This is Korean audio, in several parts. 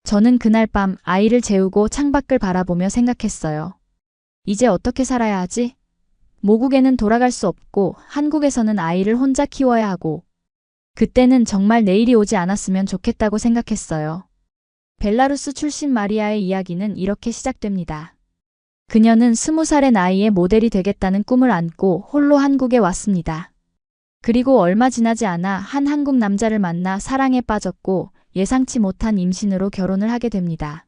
저는 그날 밤 아이를 재우고 창밖을 바라보며 생각했어요. 이제 어떻게 살아야 하지? 모국에는 돌아갈 수 없고 한국에서는 아이를 혼자 키워야 하고 그때는 정말 내일이 오지 않았으면 좋겠다고 생각했어요. 벨라루스 출신 마리아의 이야기는 이렇게 시작됩니다. 그녀는 20살의 나이에 모델이 되겠다는 꿈을 안고 홀로 한국에 왔습니다. 그리고 얼마 지나지 않아 한 한국 남자를 만나 사랑에 빠졌고 예상치 못한 임신으로 결혼을 하게 됩니다.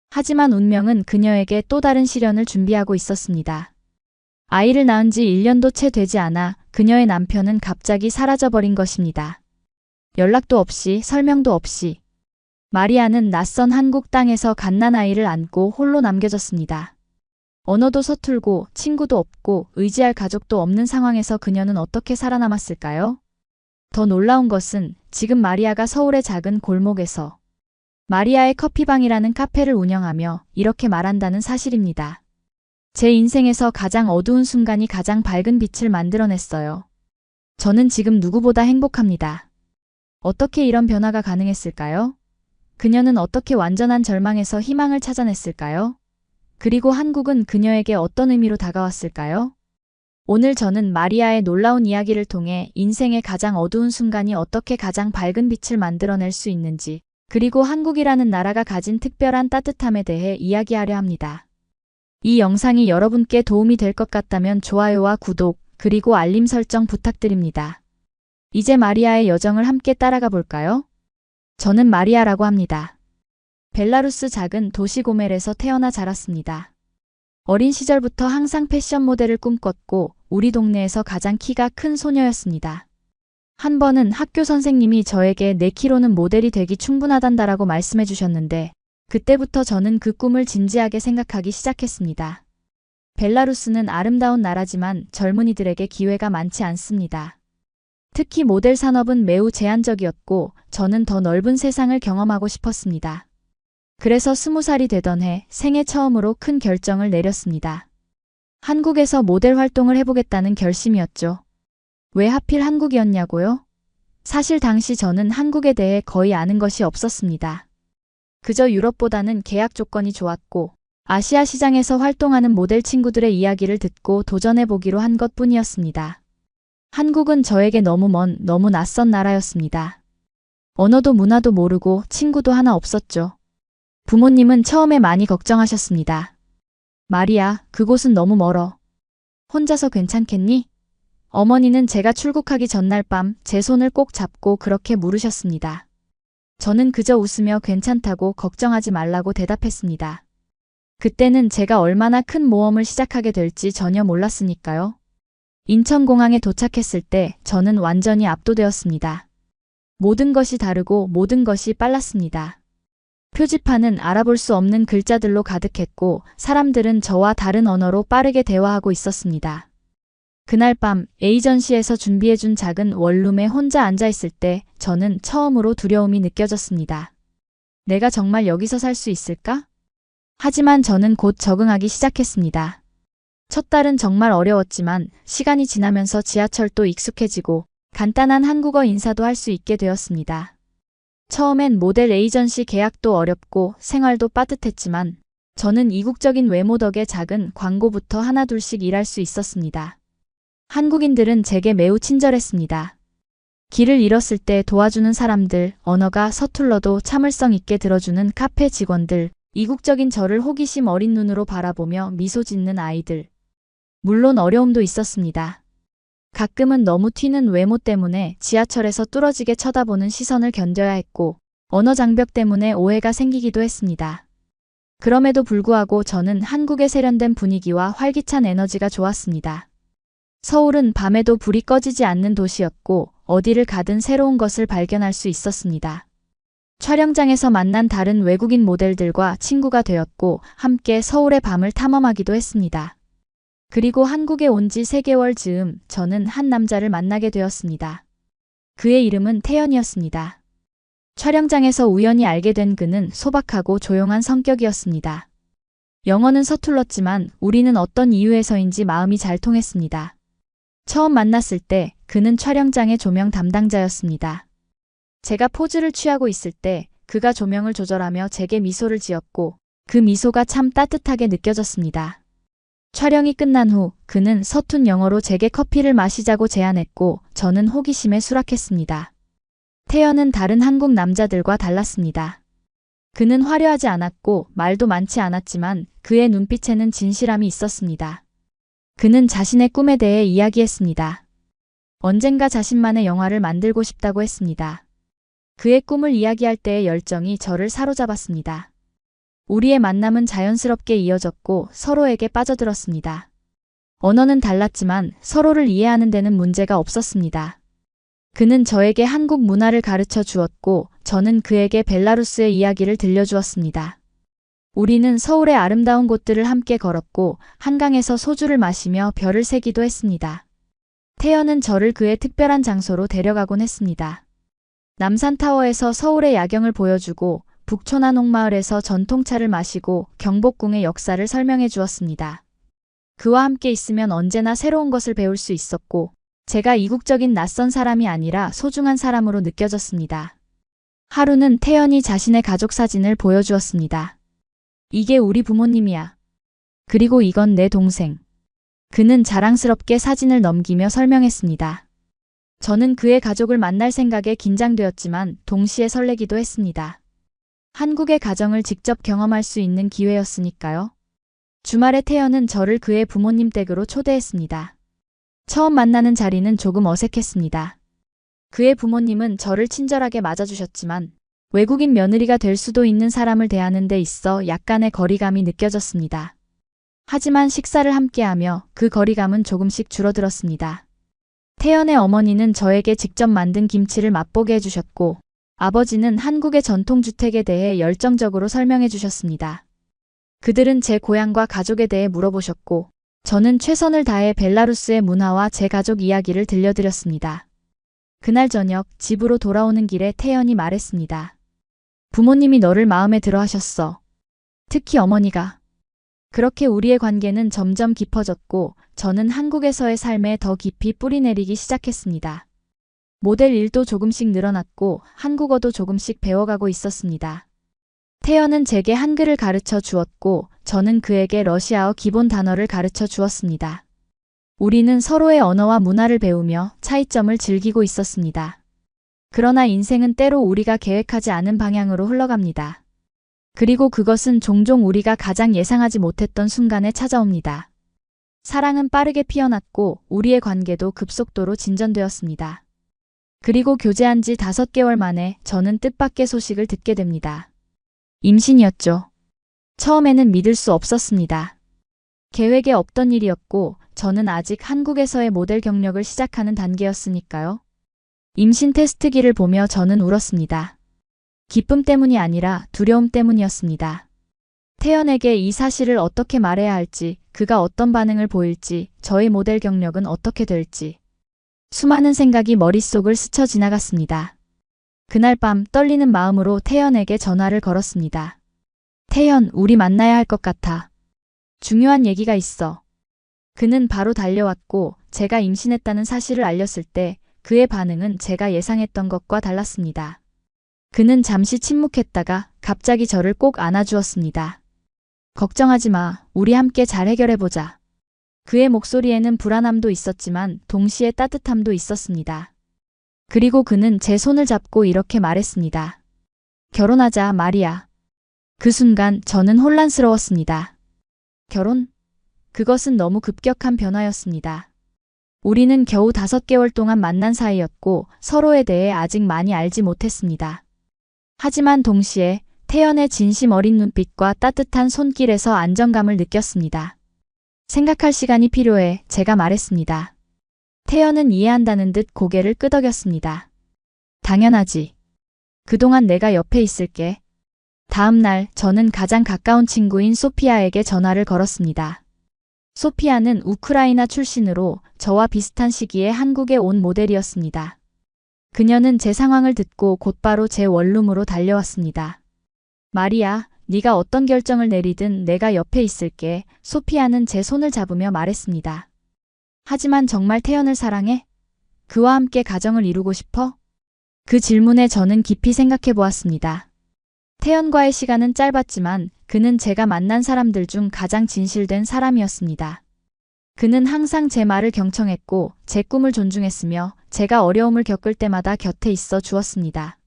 하지만 운명은 그녀에게 또 다른 시련을 준비하고 있었습니다. 아이를 낳은 지 1년도 채 되지 않아 그녀의 남편은 갑자기 사라져버린 것입니다. 연락도 없이 설명도 없이 마리아는 낯선 한국 땅에서 갓난아이를 안고 홀로 남겨졌습니다. 언어도 서툴고 친구도 없고 의지할 가족도 없는 상황에서 그녀는 어떻게 살아남았을까요? 더 놀라운 것은 지금 마리아가 서울의 작은 골목에서 마리아의 커피방이라는 카페를 운영하며 이렇게 말한다는 사실입니다. 제 인생에서 가장 어두운 순간이 가장 밝은 빛을 만들어냈어요. 저는 지금 누구보다 행복합니다. 어떻게 이런 변화가 가능했을까요? 그녀는 어떻게 완전한 절망에서 희망을 찾아냈을까요? 그리고 한국은 그녀에게 어떤 의미로 다가왔을까요? 오늘 저는 마리아의 놀라운 이야기를 통해 인생의 가장 어두운 순간이 어떻게 가장 밝은 빛을 만들어낼 수 있는지, 그리고 한국이라는 나라가 가진 특별한 따뜻함에 대해 이야기하려 합니다. 이 영상이 여러분께 도움이 될 것 같다면 좋아요와 구독, 그리고 알림 설정 부탁드립니다. 이제 마리아의 여정을 함께 따라가 볼까요? 저는 마리아라고 합니다. 벨라루스 작은 도시 고멜에서 태어나 자랐습니다. 어린 시절부터 항상 패션 모델을 꿈꿨고 우리 동네에서 가장 키가 큰 소녀였습니다. 한 번은 학교 선생님이 저에게 4kg는 모델이 되기 충분하단다라고 말씀해 주셨는데 그때부터 저는 그 꿈을 진지하게 생각하기 시작했습니다. 벨라루스는 아름다운 나라지만 젊은이들에게 기회가 많지 않습니다. 특히 모델 산업은 매우 제한적이었고 저는 더 넓은 세상을 경험하고 싶었습니다. 그래서 20살이 되던 해 생애 처음으로 큰 결정을 내렸습니다. 한국에서 모델 활동을 해보겠다는 결심이었죠. 왜 하필 한국이었냐고요? 사실 당시 저는 한국에 대해 거의 아는 것이 없었습니다. 그저 유럽보다는 계약 조건이 좋았고 아시아 시장에서 활동하는 모델 친구들의 이야기를 듣고 도전해보기로 한 것뿐이었습니다. 한국은 저에게 너무 먼, 너무 낯선 나라였습니다. 언어도 문화도 모르고 친구도 하나 없었죠. 부모님은 처음에 많이 걱정하셨습니다. 마리아, 그곳은 너무 멀어. 혼자서 괜찮겠니? 어머니는 제가 출국하기 전날 밤 제 손을 꼭 잡고 그렇게 물으셨습니다. 저는 그저 웃으며 괜찮다고 걱정하지 말라고 대답했습니다. 그때는 제가 얼마나 큰 모험을 시작하게 될지 전혀 몰랐으니까요. 인천공항에 도착했을 때 저는 완전히 압도되었습니다. 모든 것이 다르고 모든 것이 빨랐습니다. 표지판은 알아볼 수 없는 글자들로 가득했고 사람들은 저와 다른 언어로 빠르게 대화하고 있었습니다. 그날 밤 에이전시에서 준비해준 작은 원룸에 혼자 앉아있을 때 저는 처음으로 두려움이 느껴졌습니다. 내가 정말 여기서 살 수 있을까? 하지만 저는 곧 적응하기 시작했습니다. 첫 달은 정말 어려웠지만 시간이 지나면서 지하철도 익숙해지고 간단한 한국어 인사도 할 수 있게 되었습니다. 처음엔 모델 에이전시 계약도 어렵고 생활도 빠듯했지만 저는 이국적인 외모 덕에 작은 광고부터 하나둘씩 일할 수 있었습니다. 한국인들은 제게 매우 친절했습니다. 길을 잃었을 때 도와주는 사람들, 언어가 서툴러도 참을성 있게 들어주는 카페 직원들, 이국적인 저를 호기심 어린 눈으로 바라보며 미소 짓는 아이들. 물론 어려움도 있었습니다. 가끔은 너무 튀는 외모 때문에 지하철에서 뚫어지게 쳐다보는 시선을 견뎌야 했고 언어 장벽 때문에 오해가 생기기도 했습니다. 그럼에도 불구하고 저는 한국의 세련된 분위기와 활기찬 에너지가 좋았습니다. 서울은 밤에도 불이 꺼지지 않는 도시였고 어디를 가든 새로운 것을 발견할 수 있었습니다. 촬영장에서 만난 다른 외국인 모델들과 친구가 되었고 함께 서울의 밤을 탐험하기도 했습니다. 그리고 한국에 온 지 3개월 즈음 저는 한 남자를 만나게 되었습니다. 그의 이름은 태연이었습니다. 촬영장에서 우연히 알게 된 그는 소박하고 조용한 성격이었습니다. 영어는 서툴렀지만 우리는 어떤 이유에서인지 마음이 잘 통했습니다. 처음 만났을 때 그는 촬영장의 조명 담당자였습니다. 제가 포즈를 취하고 있을 때 그가 조명을 조절하며 제게 미소를 지었고 그 미소가 참 따뜻하게 느껴졌습니다. 촬영이 끝난 후 그는 서툰 영어로 제게 커피를 마시자고 제안했고 저는 호기심에 수락했습니다. 태연은 다른 한국 남자들과 달랐습니다. 그는 화려하지 않았고 말도 많지 않았지만 그의 눈빛에는 진실함이 있었습니다. 그는 자신의 꿈에 대해 이야기했습니다. 언젠가 자신만의 영화를 만들고 싶다고 했습니다. 그의 꿈을 이야기할 때의 열정이 저를 사로잡았습니다. 우리의 만남은 자연스럽게 이어졌고 서로에게 빠져들었습니다. 언어는 달랐지만 서로를 이해하는 데는 문제가 없었습니다. 그는 저에게 한국 문화를 가르쳐 주었고 저는 그에게 벨라루스의 이야기를 들려주었습니다. 우리는 서울의 아름다운 곳들을 함께 걸었고 한강에서 소주를 마시며 별을 세기도 했습니다. 태연은 저를 그의 특별한 장소로 데려가곤 했습니다. 남산타워에서 서울의 야경을 보여주고 북촌 한옥마을에서 전통차를 마시고 경복궁의 역사를 설명해 주었습니다. 그와 함께 있으면 언제나 새로운 것을 배울 수 있었고 제가 이국적인 낯선 사람이 아니라 소중한 사람으로 느껴졌습니다. 하루는 태연이 자신의 가족 사진을 보여주었습니다. 이게 우리 부모님이야. 그리고 이건 내 동생. 그는 자랑스럽게 사진을 넘기며 설명했습니다. 저는 그의 가족을 만날 생각에 긴장되었지만 동시에 설레기도 했습니다. 한국의 가정을 직접 경험할 수 있는 기회였으니까요. 주말에 태연은 저를 그의 부모님 댁으로 초대했습니다. 처음 만나는 자리는 조금 어색했습니다. 그의 부모님은 저를 친절하게 맞아주셨지만 외국인 며느리가 될 수도 있는 사람을 대하는 데 있어 약간의 거리감이 느껴졌습니다. 하지만 식사를 함께하며 그 거리감은 조금씩 줄어들었습니다. 태연의 어머니는 저에게 직접 만든 김치를 맛보게 해주셨고 아버지는 한국의 전통주택에 대해 열정적으로 설명해 주셨습니다. 그들은 제 고향과 가족에 대해 물어보셨고 저는 최선을 다해 벨라루스의 문화와 제 가족 이야기를 들려드렸습니다. 그날 저녁 집으로 돌아오는 길에 태연이 말했습니다. 부모님이 너를 마음에 들어 하셨어. 특히 어머니가. 그렇게 우리의 관계는 점점 깊어졌고 저는 한국에서의 삶에 더 깊이 뿌리내리기 시작했습니다. 모델 일도 조금씩 늘어났고 한국어도 조금씩 배워가고 있었습니다. 태연은 제게 한글을 가르쳐 주었고 저는 그에게 러시아어 기본 단어를 가르쳐 주었습니다. 우리는 서로의 언어와 문화를 배우며 차이점을 즐기고 있었습니다. 그러나 인생은 때로 우리가 계획하지 않은 방향으로 흘러갑니다. 그리고 그것은 종종 우리가 가장 예상하지 못했던 순간에 찾아옵니다. 사랑은 빠르게 피어났고 우리의 관계도 급속도로 진전되었습니다. 그리고 교제한 지 5개월 만에 저는 뜻밖의 소식을 듣게 됩니다. 임신이었죠. 처음에는 믿을 수 없었습니다. 계획에 없던 일이었고 저는 아직 한국에서의 모델 경력을 시작하는 단계였으니까요. 임신 테스트기를 보며 저는 울었습니다. 기쁨 때문이 아니라 두려움 때문이었습니다. 태연에게 이 사실을 어떻게 말해야 할지, 그가 어떤 반응을 보일지, 저의 모델 경력은 어떻게 될지. 수많은 생각이 머릿속을 스쳐 지나갔습니다. 그날 밤 떨리는 마음으로 태연에게 전화를 걸었습니다. 태연, 우리 만나야 할 것 같아. 중요한 얘기가 있어. 그는 바로 달려왔고 제가 임신했다는 사실을 알렸을 때 그의 반응은 제가 예상했던 것과 달랐습니다. 그는 잠시 침묵했다가 갑자기 저를 꼭 안아주었습니다. 걱정하지 마. 우리 함께 잘 해결해보자. 그의 목소리에는 불안함도 있었지만 동시에 따뜻함도 있었습니다. 그리고 그는 제 손을 잡고 이렇게 말했습니다. 결혼하자, 마리아. 그 순간 저는 혼란스러웠습니다. 결혼? 그것은 너무 급격한 변화였습니다. 우리는 겨우 5개월 동안 만난 사이였고 서로에 대해 아직 많이 알지 못했습니다. 하지만 동시에 태연의 진심 어린 눈빛과 따뜻한 손길에서 안정감을 느꼈습니다. 생각할 시간이 필요해, 제가 말했습니다. 태연은 이해한다는 듯 고개를 끄덕였습니다. 당연하지. 그동안 내가 옆에 있을게. 다음 날 저는 가장 가까운 친구인 소피아에게 전화를 걸었습니다. 소피아는 우크라이나 출신으로 저와 비슷한 시기에 한국에 온 모델이었습니다. 그녀는 제 상황을 듣고 곧바로 제 원룸으로 달려왔습니다. 마리아, 네가 어떤 결정을 내리든 내가 옆에 있을게. 소피아는 제 손을 잡으며 말했습니다. 하지만 정말 태연을 사랑해? 그와 함께 가정을 이루고 싶어? 그 질문에 저는 깊이 생각해 보았습니다. 태연과의 시간은 짧았지만 그는 제가 만난 사람들 중 가장 진실된 사람이었습니다. 그는 항상 제 말을 경청했고 제 꿈을 존중했으며 제가 어려움을 겪을 때마다 곁에 있어 주었습니다.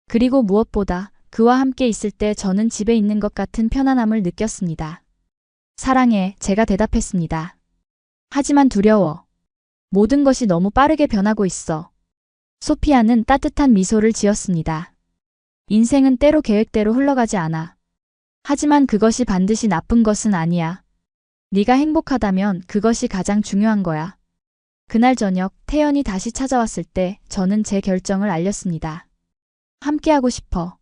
그리고 무엇보다 그와 함께 있을 때 저는 집에 있는 것 같은 편안함을 느꼈습니다. 사랑해, 제가 대답했습니다. 하지만 두려워. 모든 것이 너무 빠르게 변하고 있어. 소피아는 따뜻한 미소를 지었습니다. 인생은 때로 계획대로 흘러가지 않아. 하지만 그것이 반드시 나쁜 것은 아니야. 네가 행복하다면 그것이 가장 중요한 거야. 그날 저녁 태연이 다시 찾아왔을 때 저는 제 결정을 알렸습니다. 함께하고 싶어.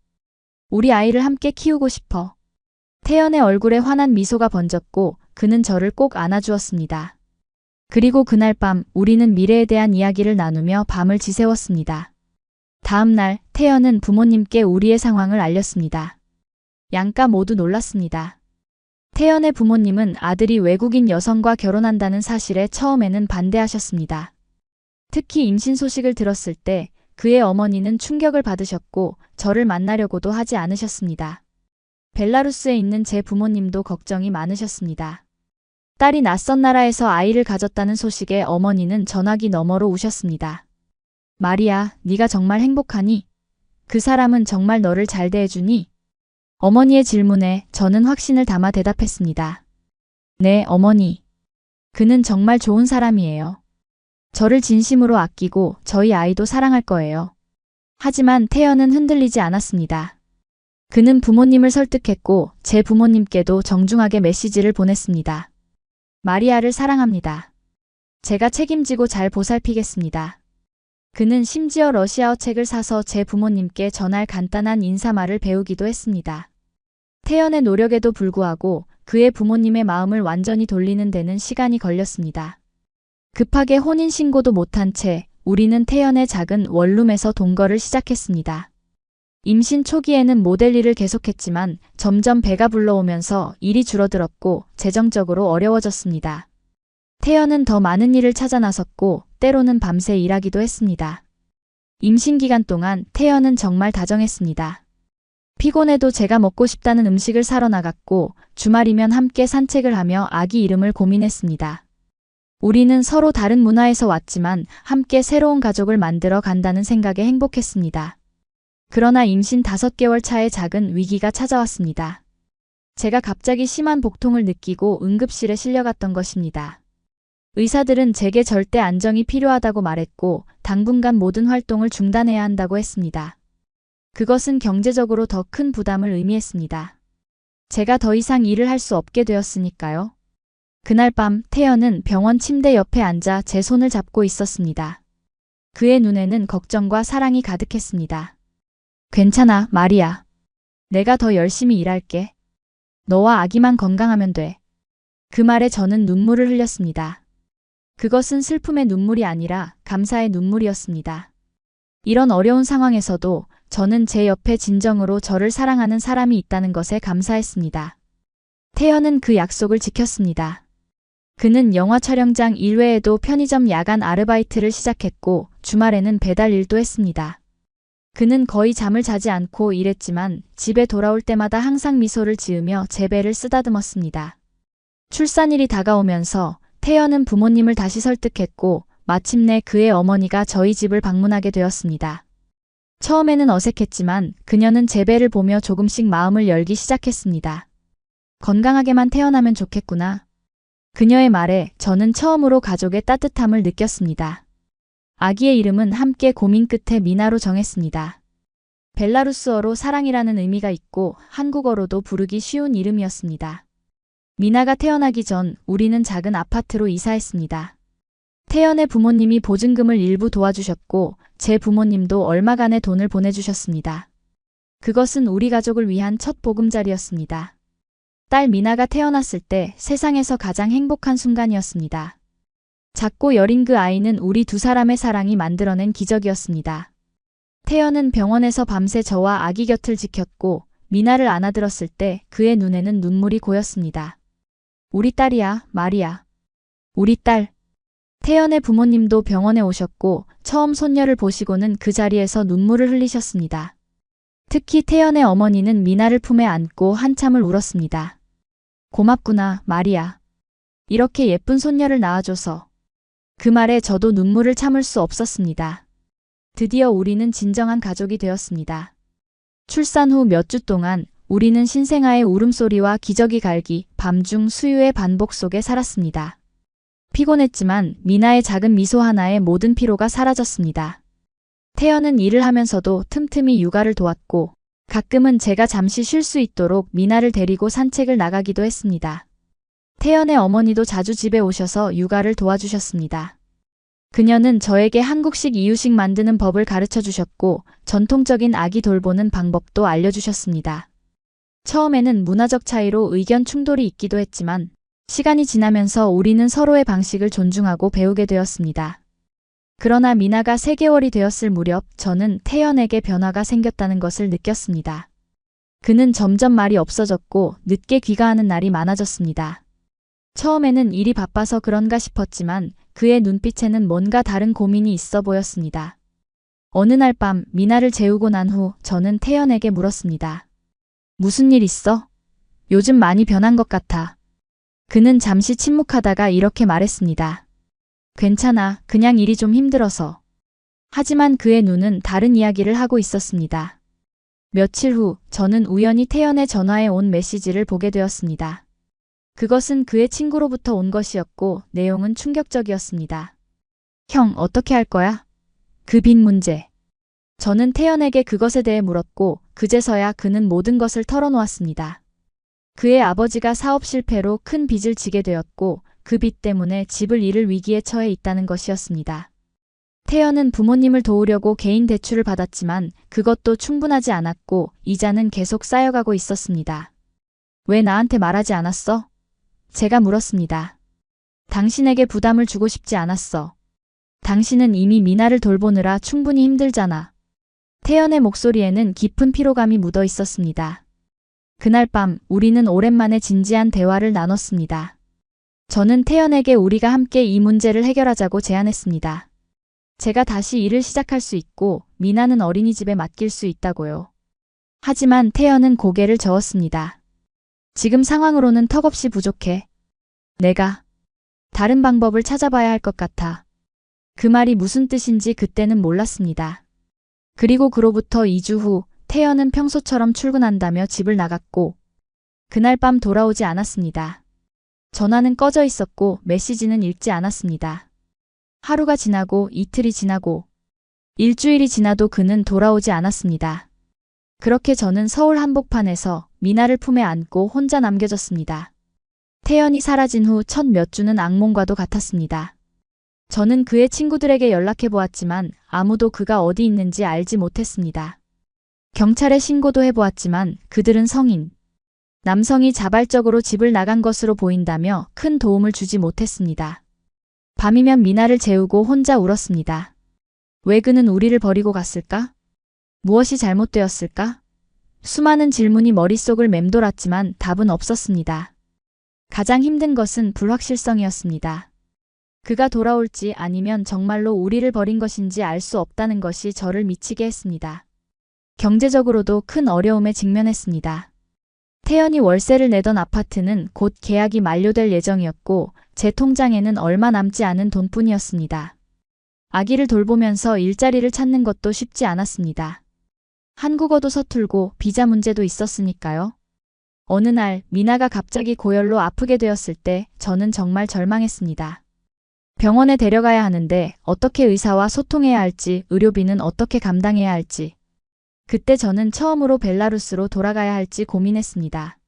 우리 아이를 함께 키우고 싶어. 태연의 얼굴에 환한 미소가 번졌고 그는 저를 꼭 안아주었습니다. 그리고 그날 밤 우리는 미래에 대한 이야기를 나누며 밤을 지새웠습니다. 다음 날 태연은 부모님께 우리의 상황을 알렸습니다. 양가 모두 놀랐습니다. 태연의 부모님은 아들이 외국인 여성과 결혼한다는 사실에 처음에는 반대하셨습니다. 특히 임신 소식을 들었을 때 그의 어머니는 충격을 받으셨고 저를 만나려고도 하지 않으셨습니다. 벨라루스에 있는 제 부모님도 걱정이 많으셨습니다. 딸이 낯선 나라에서 아이를 가졌다는 소식에 어머니는 전화기 너머로 우셨습니다. 마리아, 네가 정말 행복하니? 그 사람은 정말 너를 잘 대해주니? 어머니의 질문에 저는 확신을 담아 대답했습니다. 네, 어머니. 그는 정말 좋은 사람이에요. 저를 진심으로 아끼고 저희 아이도 사랑할 거예요. 하지만 태연은 흔들리지 않았습니다. 그는 부모님을 설득했고 제 부모님께도 정중하게 메시지를 보냈습니다. 마리아를 사랑합니다. 제가 책임지고 잘 보살피겠습니다. 그는 심지어 러시아어 책을 사서 제 부모님께 전할 간단한 인사말을 배우기도 했습니다. 태연의 노력에도 불구하고 그의 부모님의 마음을 완전히 돌리는 데는 시간이 걸렸습니다. 급하게 혼인신고도 못한 채 우리는 태연의 작은 원룸에서 동거를 시작했습니다. 임신 초기에는 모델 일을 계속했지만 점점 배가 불러오면서 일이 줄어들었고 재정적으로 어려워졌습니다. 태연은 더 많은 일을 찾아 나섰고 때로는 밤새 일하기도 했습니다. 임신 기간 동안 태연은 정말 다정했습니다. 피곤해도 제가 먹고 싶다는 음식을 사러 나갔고 주말이면 함께 산책을 하며 아기 이름을 고민했습니다. 우리는 서로 다른 문화에서 왔지만 함께 새로운 가족을 만들어 간다는 생각에 행복했습니다. 그러나 임신 5개월 차에 작은 위기가 찾아왔습니다. 제가 갑자기 심한 복통을 느끼고 응급실에 실려갔던 것입니다. 의사들은 제게 절대 안정이 필요하다고 말했고 당분간 모든 활동을 중단해야 한다고 했습니다. 그것은 경제적으로 더 큰 부담을 의미했습니다. 제가 더 이상 일을 할 수 없게 되었으니까요. 그날 밤 태연은 병원 침대 옆에 앉아 제 손을 잡고 있었습니다. 그의 눈에는 걱정과 사랑이 가득했습니다. 괜찮아, 마리아. 내가 더 열심히 일할게. 너와 아기만 건강하면 돼. 그 말에 저는 눈물을 흘렸습니다. 그것은 슬픔의 눈물이 아니라 감사의 눈물이었습니다. 이런 어려운 상황에서도 저는 제 옆에 진정으로 저를 사랑하는 사람이 있다는 것에 감사했습니다. 태연은 그 약속을 지켰습니다. 그는 영화 촬영장 일 외에도 편의점 야간 아르바이트를 시작했고 주말에는 배달 일도 했습니다. 그는 거의 잠을 자지 않고 일했지만 집에 돌아올 때마다 항상 미소를 지으며 제 배를 쓰다듬었습니다. 출산일이 다가오면서 태연은 부모님을 다시 설득했고 마침내 그의 어머니가 저희 집을 방문하게 되었습니다. 처음에는 어색했지만 그녀는 제 배를 보며 조금씩 마음을 열기 시작했습니다. 건강하게만 태어나면 좋겠구나. 그녀의 말에 저는 처음으로 가족의 따뜻함을 느꼈습니다. 아기의 이름은 함께 고민 끝에 미나로 정했습니다. 벨라루스어로 사랑이라는 의미가 있고 한국어로도 부르기 쉬운 이름이었습니다. 미나가 태어나기 전 우리는 작은 아파트로 이사했습니다. 태연의 부모님이 보증금을 일부 도와주셨고 제 부모님도 얼마간의 돈을 보내주셨습니다. 그것은 우리 가족을 위한 첫 보금자리였습니다. 딸 미나가 태어났을 때 세상에서 가장 행복한 순간이었습니다. 작고 여린 그 아이는 우리 두 사람의 사랑이 만들어낸 기적이었습니다. 태연은 병원에서 밤새 저와 아기 곁을 지켰고 미나를 안아들었을 때 그의 눈에는 눈물이 고였습니다. 우리 딸이야, 마리아. 우리 딸. 태연의 부모님도 병원에 오셨고 처음 손녀를 보시고는 그 자리에서 눈물을 흘리셨습니다. 특히 태연의 어머니는 미나를 품에 안고 한참을 울었습니다. 고맙구나, 마리아. 이렇게 예쁜 손녀를 낳아줘서. 그 말에 저도 눈물을 참을 수 없었습니다. 드디어 우리는 진정한 가족이 되었습니다. 출산 후 몇 주 동안 우리는 신생아의 울음소리와 기저귀 갈기, 밤중 수유의 반복 속에 살았습니다. 피곤했지만 미나의 작은 미소 하나에 모든 피로가 사라졌습니다. 태연은 일을 하면서도 틈틈이 육아를 도왔고 가끔은 제가 잠시 쉴 수 있도록 미나를 데리고 산책을 나가기도 했습니다. 태연의 어머니도 자주 집에 오셔서 육아를 도와주셨습니다. 그녀는 저에게 한국식 이유식 만드는 법을 가르쳐 주셨고 전통적인 아기 돌보는 방법도 알려주셨습니다. 처음에는 문화적 차이로 의견 충돌이 있기도 했지만 시간이 지나면서 우리는 서로의 방식을 존중하고 배우게 되었습니다. 그러나 미나가 3개월이 되었을 무렵 저는 태연에게 변화가 생겼다는 것을 느꼈습니다. 그는 점점 말이 없어졌고 늦게 귀가하는 날이 많아졌습니다. 처음에는 일이 바빠서 그런가 싶었지만 그의 눈빛에는 뭔가 다른 고민이 있어 보였습니다. 어느 날 밤 미나를 재우고 난 후 저는 태연에게 물었습니다. 무슨 일 있어? 요즘 많이 변한 것 같아. 그는 잠시 침묵하다가 이렇게 말했습니다. 괜찮아, 그냥 일이 좀 힘들어서. 하지만 그의 눈은 다른 이야기를 하고 있었습니다. 며칠 후 저는 우연히 태연의 전화에 온 메시지를 보게 되었습니다. 그것은 그의 친구로부터 온 것이었고 내용은 충격적이었습니다. 형, 어떻게 할 거야? 그 빚 문제. 저는 태연에게 그것에 대해 물었고 그제서야 그는 모든 것을 털어놓았습니다. 그의 아버지가 사업 실패로 큰 빚을 지게 되었고 그 빚 때문에 집을 잃을 위기에 처해 있다는 것이었습니다. 태연은 부모님을 도우려고 개인 대출을 받았지만 그것도 충분하지 않았고 이자는 계속 쌓여가고 있었습니다. 왜 나한테 말하지 않았어? 제가 물었습니다. 당신에게 부담을 주고 싶지 않았어. 당신은 이미 미나를 돌보느라 충분히 힘들잖아. 태연의 목소리에는 깊은 피로감이 묻어 있었습니다. 그날 밤 우리는 오랜만에 진지한 대화를 나눴습니다. 저는 태연에게 우리가 함께 이 문제를 해결하자고 제안했습니다. 제가 다시 일을 시작할 수 있고 미나는 어린이집에 맡길 수 있다고요. 하지만 태연은 고개를 저었습니다. 지금 상황으로는 턱없이 부족해. 내가 다른 방법을 찾아봐야 할 것 같아. 그 말이 무슨 뜻인지 그때는 몰랐습니다. 그리고 그로부터 2주 후 태연은 평소처럼 출근한다며 집을 나갔고 그날 밤 돌아오지 않았습니다. 전화는 꺼져 있었고 메시지는 읽지 않았습니다. 하루가 지나고 이틀이 지나고 일주일이 지나도 그는 돌아오지 않았습니다. 그렇게 저는 서울 한복판에서 미나를 품에 안고 혼자 남겨졌습니다. 태연이 사라진 후 첫 몇 주는 악몽과도 같았습니다. 저는 그의 친구들에게 연락해 보았지만 아무도 그가 어디 있는지 알지 못했습니다. 경찰에 신고도 해보았지만 그들은 성인, 남성이 자발적으로 집을 나간 것으로 보인다며 큰 도움을 주지 못했습니다. 밤이면 미나를 재우고 혼자 울었습니다. 왜 그는 우리를 버리고 갔을까? 무엇이 잘못되었을까? 수많은 질문이 머릿속을 맴돌았지만 답은 없었습니다. 가장 힘든 것은 불확실성이었습니다. 그가 돌아올지 아니면 정말로 우리를 버린 것인지 알 수 없다는 것이 저를 미치게 했습니다. 경제적으로도 큰 어려움에 직면했습니다. 태연이 월세를 내던 아파트는 곧 계약이 만료될 예정이었고 제 통장에는 얼마 남지 않은 돈뿐이었습니다. 아기를 돌보면서 일자리를 찾는 것도 쉽지 않았습니다. 한국어도 서툴고 비자 문제도 있었으니까요. 어느 날 미나가 갑자기 고열로 아프게 되었을 때 저는 정말 절망했습니다. 병원에 데려가야 하는데 어떻게 의사와 소통해야 할지, 의료비는 어떻게 감당해야 할지. 그때 저는 처음으로 벨라루스로 돌아가야 할지 고민했습니다.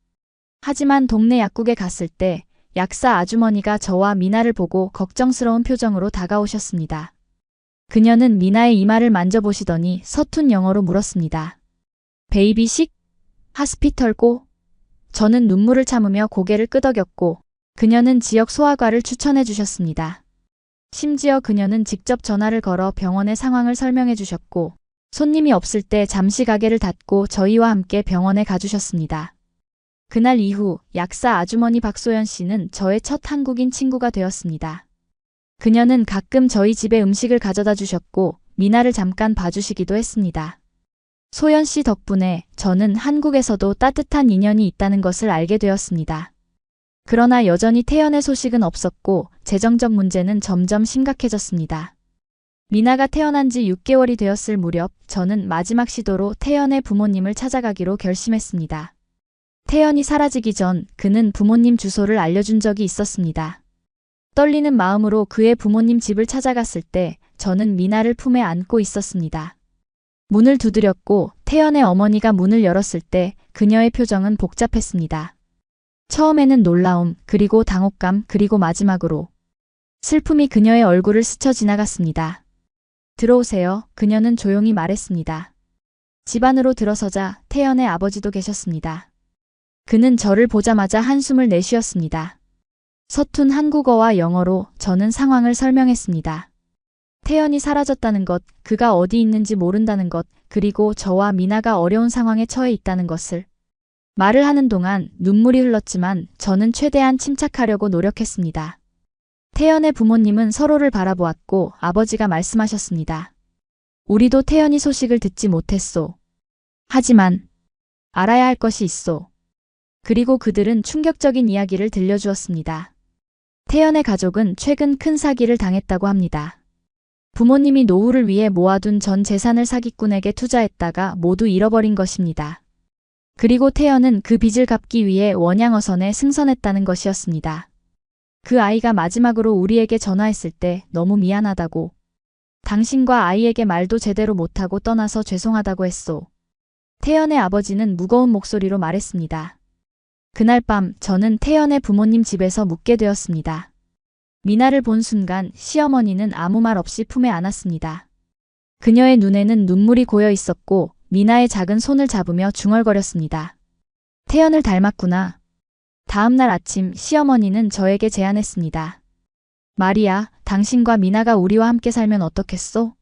하지만 동네 약국에 갔을 때 약사 아주머니가 저와 미나를 보고 걱정스러운 표정으로 다가오셨습니다. 그녀는 미나의 이마를 만져보시더니 서툰 영어로 물었습니다. 베이비식? 하스피털 고? 저는 눈물을 참으며 고개를 끄덕였고 그녀는 지역 소아과를 추천해 주셨습니다. 심지어 그녀는 직접 전화를 걸어 병원의 상황을 설명해 주셨고 손님이 없을 때 잠시 가게를 닫고 저희와 함께 병원에 가주셨습니다. 그날 이후 약사 아주머니 박소연 씨는 저의 첫 한국인 친구가 되었습니다. 그녀는 가끔 저희 집에 음식을 가져다 주셨고 미나를 잠깐 봐주시기도 했습니다. 소연 씨 덕분에 저는 한국에서도 따뜻한 인연이 있다는 것을 알게 되었습니다. 그러나 여전히 태연의 소식은 없었고 재정적 문제는 점점 심각해졌습니다. 미나가 태어난 지 6개월이 되었을 무렵 저는 마지막 시도로 태연의 부모님을 찾아가기로 결심했습니다. 태연이 사라지기 전 그는 부모님 주소를 알려준 적이 있었습니다. 떨리는 마음으로 그의 부모님 집을 찾아갔을 때 저는 미나를 품에 안고 있었습니다. 문을 두드렸고 태연의 어머니가 문을 열었을 때 그녀의 표정은 복잡했습니다. 처음에는 놀라움, 그리고 당혹감, 그리고 마지막으로 슬픔이 그녀의 얼굴을 스쳐 지나갔습니다. 들어오세요. 그녀는 조용히 말했습니다. 집 안으로 들어서자 태연의 아버지도 계셨습니다. 그는 저를 보자마자 한숨을 내쉬었습니다. 서툰 한국어와 영어로 저는 상황을 설명했습니다. 태연이 사라졌다는 것, 그가 어디 있는지 모른다는 것, 그리고 저와 미나가 어려운 상황에 처해 있다는 것을. 말을 하는 동안 눈물이 흘렀지만 저는 최대한 침착하려고 노력했습니다. 태연의 부모님은 서로를 바라보았고 아버지가 말씀하셨습니다. 우리도 태연이 소식을 듣지 못했소. 하지만 알아야 할 것이 있소. 그리고 그들은 충격적인 이야기를 들려주었습니다. 태연의 가족은 최근 큰 사기를 당했다고 합니다. 부모님이 노후를 위해 모아둔 전 재산을 사기꾼에게 투자했다가 모두 잃어버린 것입니다. 그리고 태연은 그 빚을 갚기 위해 원양어선에 승선했다는 것이었습니다. 그 아이가 마지막으로 우리에게 전화했을 때 너무 미안하다고, 당신과 아이에게 말도 제대로 못하고 떠나서 죄송하다고 했소. 태연의 아버지는 무거운 목소리로 말했습니다. 그날 밤 저는 태연의 부모님 집에서 묵게 되었습니다. 미나를 본 순간 시어머니는 아무 말 없이 품에 안았습니다. 그녀의 눈에는 눈물이 고여 있었고 미나의 작은 손을 잡으며 중얼거렸습니다. 태연을 닮았구나. 다음 날 아침 시어머니는 저에게 제안했습니다. 마리아, 당신과 미나가 우리와 함께 살면 어떻겠소?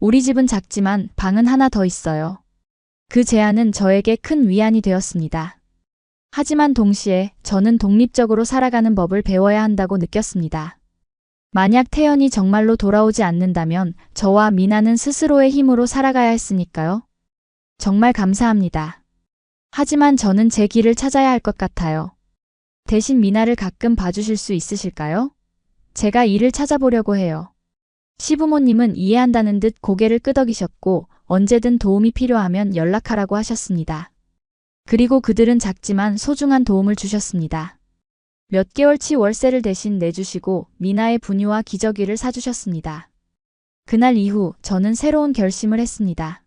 우리 집은 작지만 방은 하나 더 있어요. 그 제안은 저에게 큰 위안이 되었습니다. 하지만 동시에 저는 독립적으로 살아가는 법을 배워야 한다고 느꼈습니다. 만약 태연이 정말로 돌아오지 않는다면 저와 미나는 스스로의 힘으로 살아가야 했으니까요. 정말 감사합니다. 하지만 저는 제 길을 찾아야 할 것 같아요. 대신 미나를 가끔 봐주실 수 있으실까요? 제가 일을 찾아보려고 해요. 시부모님은 이해한다는 듯 고개를 끄덕이셨고 언제든 도움이 필요하면 연락하라고 하셨습니다. 그리고 그들은 작지만 소중한 도움을 주셨습니다. 몇 개월치 월세를 대신 내주시고 미나의 분유와 기저귀를 사주셨습니다. 그날 이후 저는 새로운 결심을 했습니다.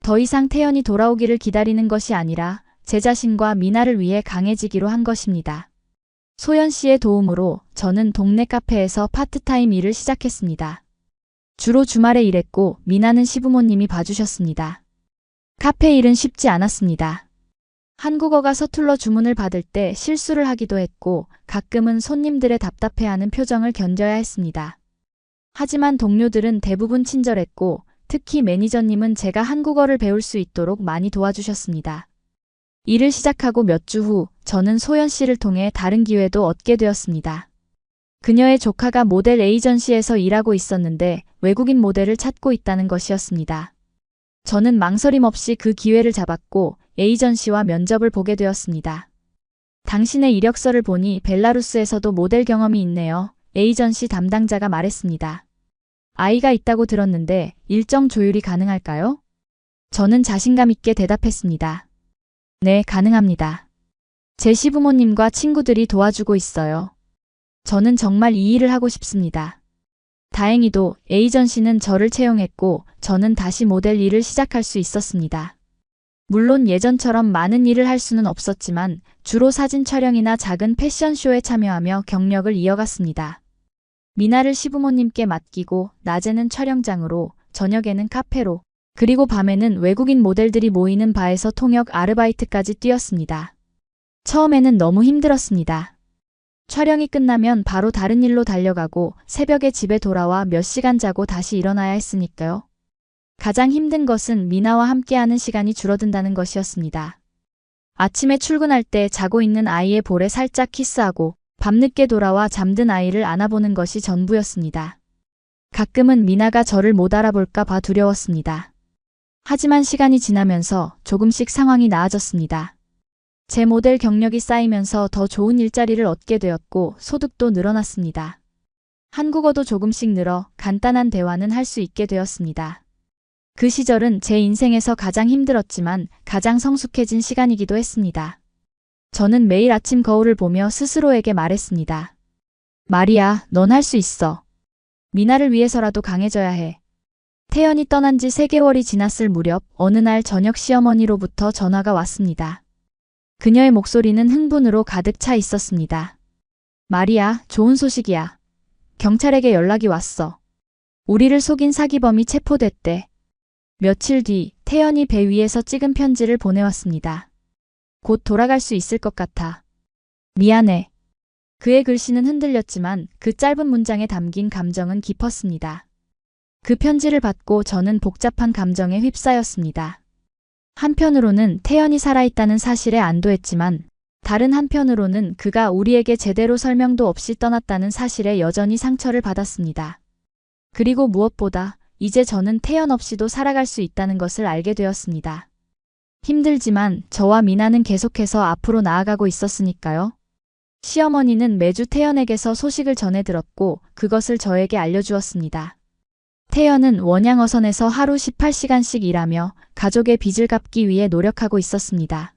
더 이상 태연이 돌아오기를 기다리는 것이 아니라 제 자신과 미나를 위해 강해지기로 한 것입니다. 소연 씨의 도움으로 저는 동네 카페에서 파트타임 일을 시작했습니다. 주로 주말에 일했고 미나는 시부모님이 봐주셨습니다. 카페 일은 쉽지 않았습니다. 한국어가 서툴러 주문을 받을 때 실수를 하기도 했고 가끔은 손님들의 답답해하는 표정을 견뎌야 했습니다. 하지만 동료들은 대부분 친절했고 특히 매니저님은 제가 한국어를 배울 수 있도록 많이 도와주셨습니다. 일을 시작하고 몇 주 후 저는 소연 씨를 통해 다른 기회도 얻게 되었습니다. 그녀의 조카가 모델 에이전시에서 일하고 있었는데 외국인 모델을 찾고 있다는 것이었습니다. 저는 망설임 없이 그 기회를 잡았고 에이전시와 면접을 보게 되었습니다. 당신의 이력서를 보니 벨라루스에서도 모델 경험이 있네요. 에이전시 담당자가 말했습니다. 아이가 있다고 들었는데 일정 조율이 가능할까요? 저는 자신감 있게 대답했습니다. 네, 가능합니다. 제 시부모님과 친구들이 도와주고 있어요. 저는 정말 이 일을 하고 싶습니다. 다행히도 에이전시는 저를 채용했고 저는 다시 모델 일을 시작할 수 있었습니다. 물론 예전처럼 많은 일을 할 수는 없었지만 주로 사진 촬영이나 작은 패션쇼에 참여하며 경력을 이어갔습니다. 미나를 시부모님께 맡기고 낮에는 촬영장으로, 저녁에는 카페로, 그리고 밤에는 외국인 모델들이 모이는 바에서 통역 아르바이트까지 뛰었습니다. 처음에는 너무 힘들었습니다. 촬영이 끝나면 바로 다른 일로 달려가고 새벽에 집에 돌아와 몇 시간 자고 다시 일어나야 했으니까요. 가장 힘든 것은 미나와 함께하는 시간이 줄어든다는 것이었습니다. 아침에 출근할 때 자고 있는 아이의 볼에 살짝 키스하고 밤늦게 돌아와 잠든 아이를 안아보는 것이 전부였습니다. 가끔은 미나가 저를 못 알아볼까 봐 두려웠습니다. 하지만 시간이 지나면서 조금씩 상황이 나아졌습니다. 제 모델 경력이 쌓이면서 더 좋은 일자리를 얻게 되었고 소득도 늘어났습니다. 한국어도 조금씩 늘어 간단한 대화는 할 수 있게 되었습니다. 그 시절은 제 인생에서 가장 힘들었지만 가장 성숙해진 시간이기도 했습니다. 저는 매일 아침 거울을 보며 스스로에게 말했습니다. 마리아, 넌 할 수 있어. 미나를 위해서라도 강해져야 해. 태연이 떠난 지 3개월이 지났을 무렵 어느 날 저녁 시어머니로부터 전화가 왔습니다. 그녀의 목소리는 흥분으로 가득 차 있었습니다. 마리아, 좋은 소식이야. 경찰에게 연락이 왔어. 우리를 속인 사기범이 체포됐대. 며칠 뒤 태연이 배 위에서 찍은 편지를 보내왔습니다. 곧 돌아갈 수 있을 것 같아. 미안해. 그의 글씨는 흔들렸지만 그 짧은 문장에 담긴 감정은 깊었습니다. 그 편지를 받고 저는 복잡한 감정에 휩싸였습니다. 한편으로는 태연이 살아있다는 사실에 안도했지만 다른 한편으로는 그가 우리에게 제대로 설명도 없이 떠났다는 사실에 여전히 상처를 받았습니다. 그리고 무엇보다 이제 저는 태연 없이도 살아갈 수 있다는 것을 알게 되었습니다. 힘들지만 저와 미나는 계속해서 앞으로 나아가고 있었으니까요. 시어머니는 매주 태연에게서 소식을 전해 들었고 그것을 저에게 알려주었습니다. 태연은 원양어선에서 하루 18시간씩 일하며 가족의 빚을 갚기 위해 노력하고 있었습니다.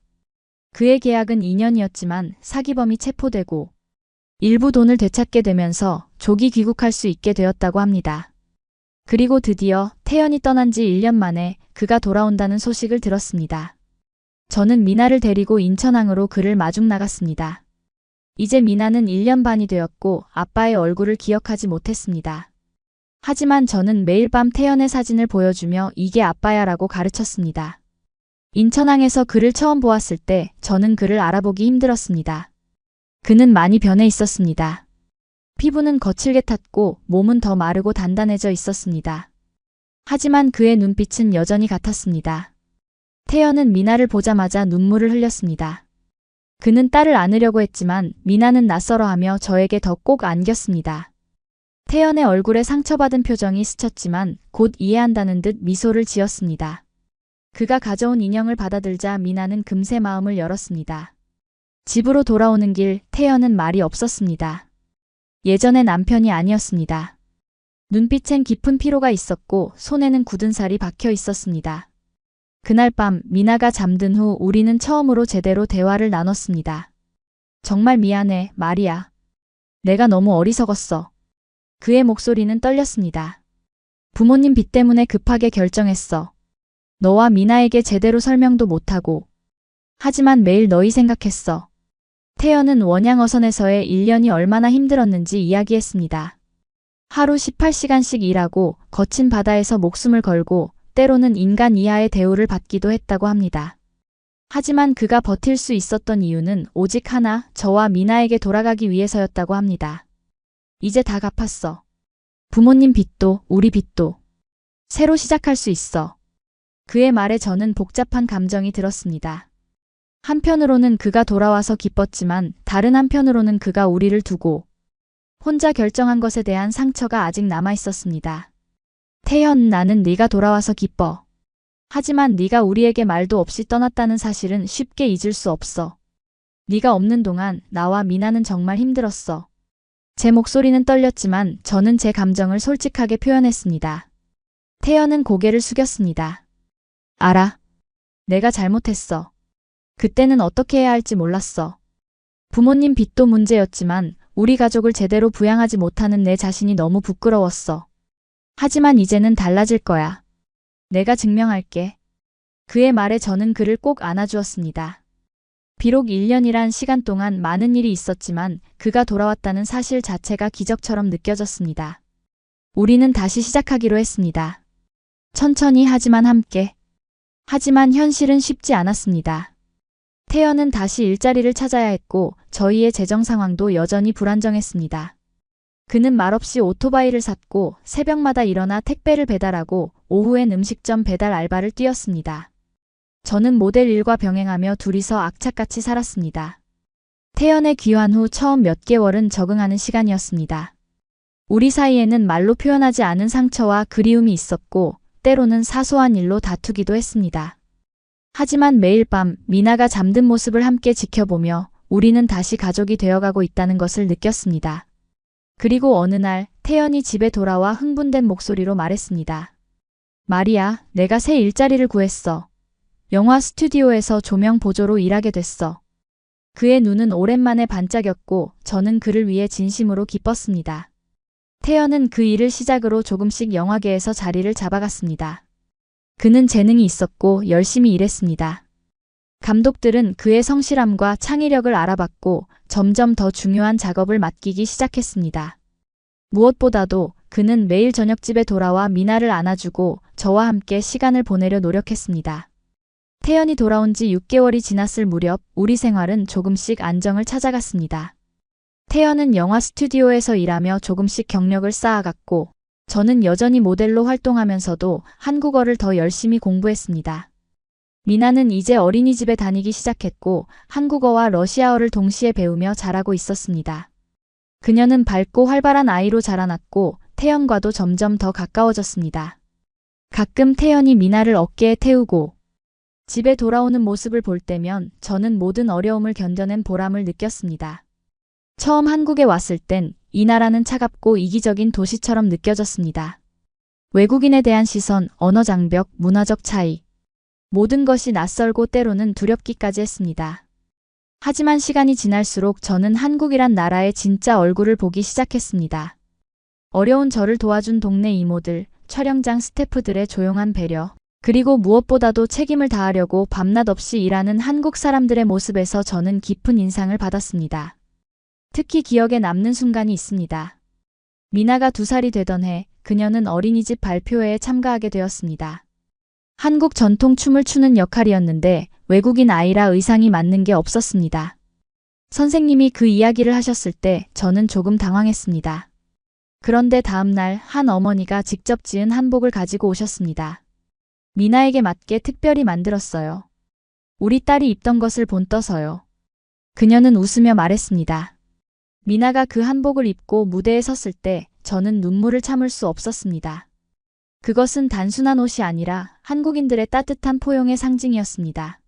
그의 계약은 2년이었지만 사기범이 체포되고 일부 돈을 되찾게 되면서 조기 귀국할 수 있게 되었다고 합니다. 그리고 드디어 태연이 떠난 지 1년 만에 그가 돌아온다는 소식을 들었습니다. 저는 미나를 데리고 인천항으로 그를 마중 나갔습니다. 이제 미나는 1년 반이 되었고 아빠의 얼굴을 기억하지 못했습니다. 하지만 저는 매일 밤 태연의 사진을 보여주며 이게 아빠야라고 가르쳤습니다. 인천항에서 그를 처음 보았을 때 저는 그를 알아보기 힘들었습니다. 그는 많이 변해 있었습니다. 피부는 거칠게 탔고 몸은 더 마르고 단단해져 있었습니다. 하지만 그의 눈빛은 여전히 같았습니다. 태연은 미나를 보자마자 눈물을 흘렸습니다. 그는 딸을 안으려고 했지만 미나는 낯설어하며 저에게 더 꼭 안겼습니다. 태연의 얼굴에 상처받은 표정이 스쳤지만 곧 이해한다는 듯 미소를 지었습니다. 그가 가져온 인형을 받아들자 미나는 금세 마음을 열었습니다. 집으로 돌아오는 길 태연은 말이 없었습니다. 예전의 남편이 아니었습니다. 눈빛엔 깊은 피로가 있었고 손에는 굳은 살이 박혀 있었습니다. 그날 밤 미나가 잠든 후 우리는 처음으로 제대로 대화를 나눴습니다. 정말 미안해, 마리아. 내가 너무 어리석었어. 그의 목소리는 떨렸습니다. 부모님 빚 때문에 급하게 결정했어. 너와 미나에게 제대로 설명도 못하고. 하지만 매일 너희 생각했어. 태연은 원양어선에서의 1년이 얼마나 힘들었는지 이야기했습니다. 하루 18시간씩 일하고 거친 바다에서 목숨을 걸고 때로는 인간 이하의 대우를 받기도 했다고 합니다. 하지만 그가 버틸 수 있었던 이유는 오직 하나, 저와 미나에게 돌아가기 위해서였다고 합니다. 이제 다 갚았어. 부모님 빚도 우리 빚도. 새로 시작할 수 있어. 그의 말에 저는 복잡한 감정이 들었습니다. 한편으로는 그가 돌아와서 기뻤지만 다른 한편으로는 그가 우리를 두고 혼자 결정한 것에 대한 상처가 아직 남아 있었습니다. 태연, 나는 네가 돌아와서 기뻐. 하지만 네가 우리에게 말도 없이 떠났다는 사실은 쉽게 잊을 수 없어. 네가 없는 동안 나와 미나는 정말 힘들었어. 제 목소리는 떨렸지만 저는 제 감정을 솔직하게 표현했습니다. 태연은 고개를 숙였습니다. 알아. 내가 잘못했어. 그때는 어떻게 해야 할지 몰랐어. 부모님 빚도 문제였지만 우리 가족을 제대로 부양하지 못하는 내 자신이 너무 부끄러웠어. 하지만 이제는 달라질 거야. 내가 증명할게. 그의 말에 저는 그를 꼭 안아주었습니다. 비록 1년이란 시간 동안 많은 일이 있었지만 그가 돌아왔다는 사실 자체가 기적처럼 느껴졌습니다. 우리는 다시 시작하기로 했습니다. 천천히 하지만 함께. 하지만 현실은 쉽지 않았습니다. 태연은 다시 일자리를 찾아야 했고 저희의 재정 상황도 여전히 불안정했습니다. 그는 말없이 오토바이를 샀고 새벽마다 일어나 택배를 배달하고 오후엔 음식점 배달 알바를 뛰었습니다. 저는 모델 일과 병행하며 둘이서 악착같이 살았습니다. 태연의 귀환 후 처음 몇 개월은 적응하는 시간이었습니다. 우리 사이에는 말로 표현하지 않은 상처와 그리움이 있었고 때로는 사소한 일로 다투기도 했습니다. 하지만 매일 밤 미나가 잠든 모습을 함께 지켜보며 우리는 다시 가족이 되어가고 있다는 것을 느꼈습니다. 그리고 어느 날 태연이 집에 돌아와 흥분된 목소리로 말했습니다. 마리아, 내가 새 일자리를 구했어. 영화 스튜디오에서 조명 보조로 일하게 됐어. 그의 눈은 오랜만에 반짝였고 저는 그를 위해 진심으로 기뻤습니다. 태연은 그 일을 시작으로 조금씩 영화계에서 자리를 잡아갔습니다. 그는 재능이 있었고 열심히 일했습니다. 감독들은 그의 성실함과 창의력을 알아봤고 점점 더 중요한 작업을 맡기기 시작했습니다. 무엇보다도 그는 매일 저녁 집에 돌아와 미나를 안아주고 저와 함께 시간을 보내려 노력했습니다. 태연이 돌아온 지 6개월이 지났을 무렵 우리 생활은 조금씩 안정을 찾아갔습니다. 태연은 영화 스튜디오에서 일하며 조금씩 경력을 쌓아갔고 저는 여전히 모델로 활동하면서도 한국어를 더 열심히 공부했습니다. 미나는 이제 어린이집에 다니기 시작했고 한국어와 러시아어를 동시에 배우며 자라고 있었습니다. 그녀는 밝고 활발한 아이로 자라났고 태연과도 점점 더 가까워졌습니다. 가끔 태연이 미나를 어깨에 태우고 집에 돌아오는 모습을 볼 때면 저는 모든 어려움을 견뎌낸 보람을 느꼈습니다. 처음 한국에 왔을 땐 이 나라는 차갑고 이기적인 도시처럼 느껴졌습니다. 외국인에 대한 시선, 언어 장벽, 문화적 차이. 모든 것이 낯설고 때로는 두렵기까지 했습니다. 하지만 시간이 지날수록 저는 한국이란 나라의 진짜 얼굴을 보기 시작했습니다. 어려운 저를 도와준 동네 이모들, 촬영장 스태프들의 조용한 배려, 그리고 무엇보다도 책임을 다하려고 밤낮 없이 일하는 한국 사람들의 모습에서 저는 깊은 인상을 받았습니다. 특히 기억에 남는 순간이 있습니다. 미나가 2살이 되던 해, 그녀는 어린이집 발표회에 참가하게 되었습니다. 한국 전통 춤을 추는 역할이었는데 외국인 아이라 의상이 맞는 게 없었습니다. 선생님이 그 이야기를 하셨을 때 저는 조금 당황했습니다. 그런데 다음 날 한 어머니가 직접 지은 한복을 가지고 오셨습니다. 미나에게 맞게 특별히 만들었어요. 우리 딸이 입던 것을 본떠서요. 그녀는 웃으며 말했습니다. 미나가 그 한복을 입고 무대에 섰을 때 저는 눈물을 참을 수 없었습니다. 그것은 단순한 옷이 아니라 한국인들의 따뜻한 포용의 상징이었습니다.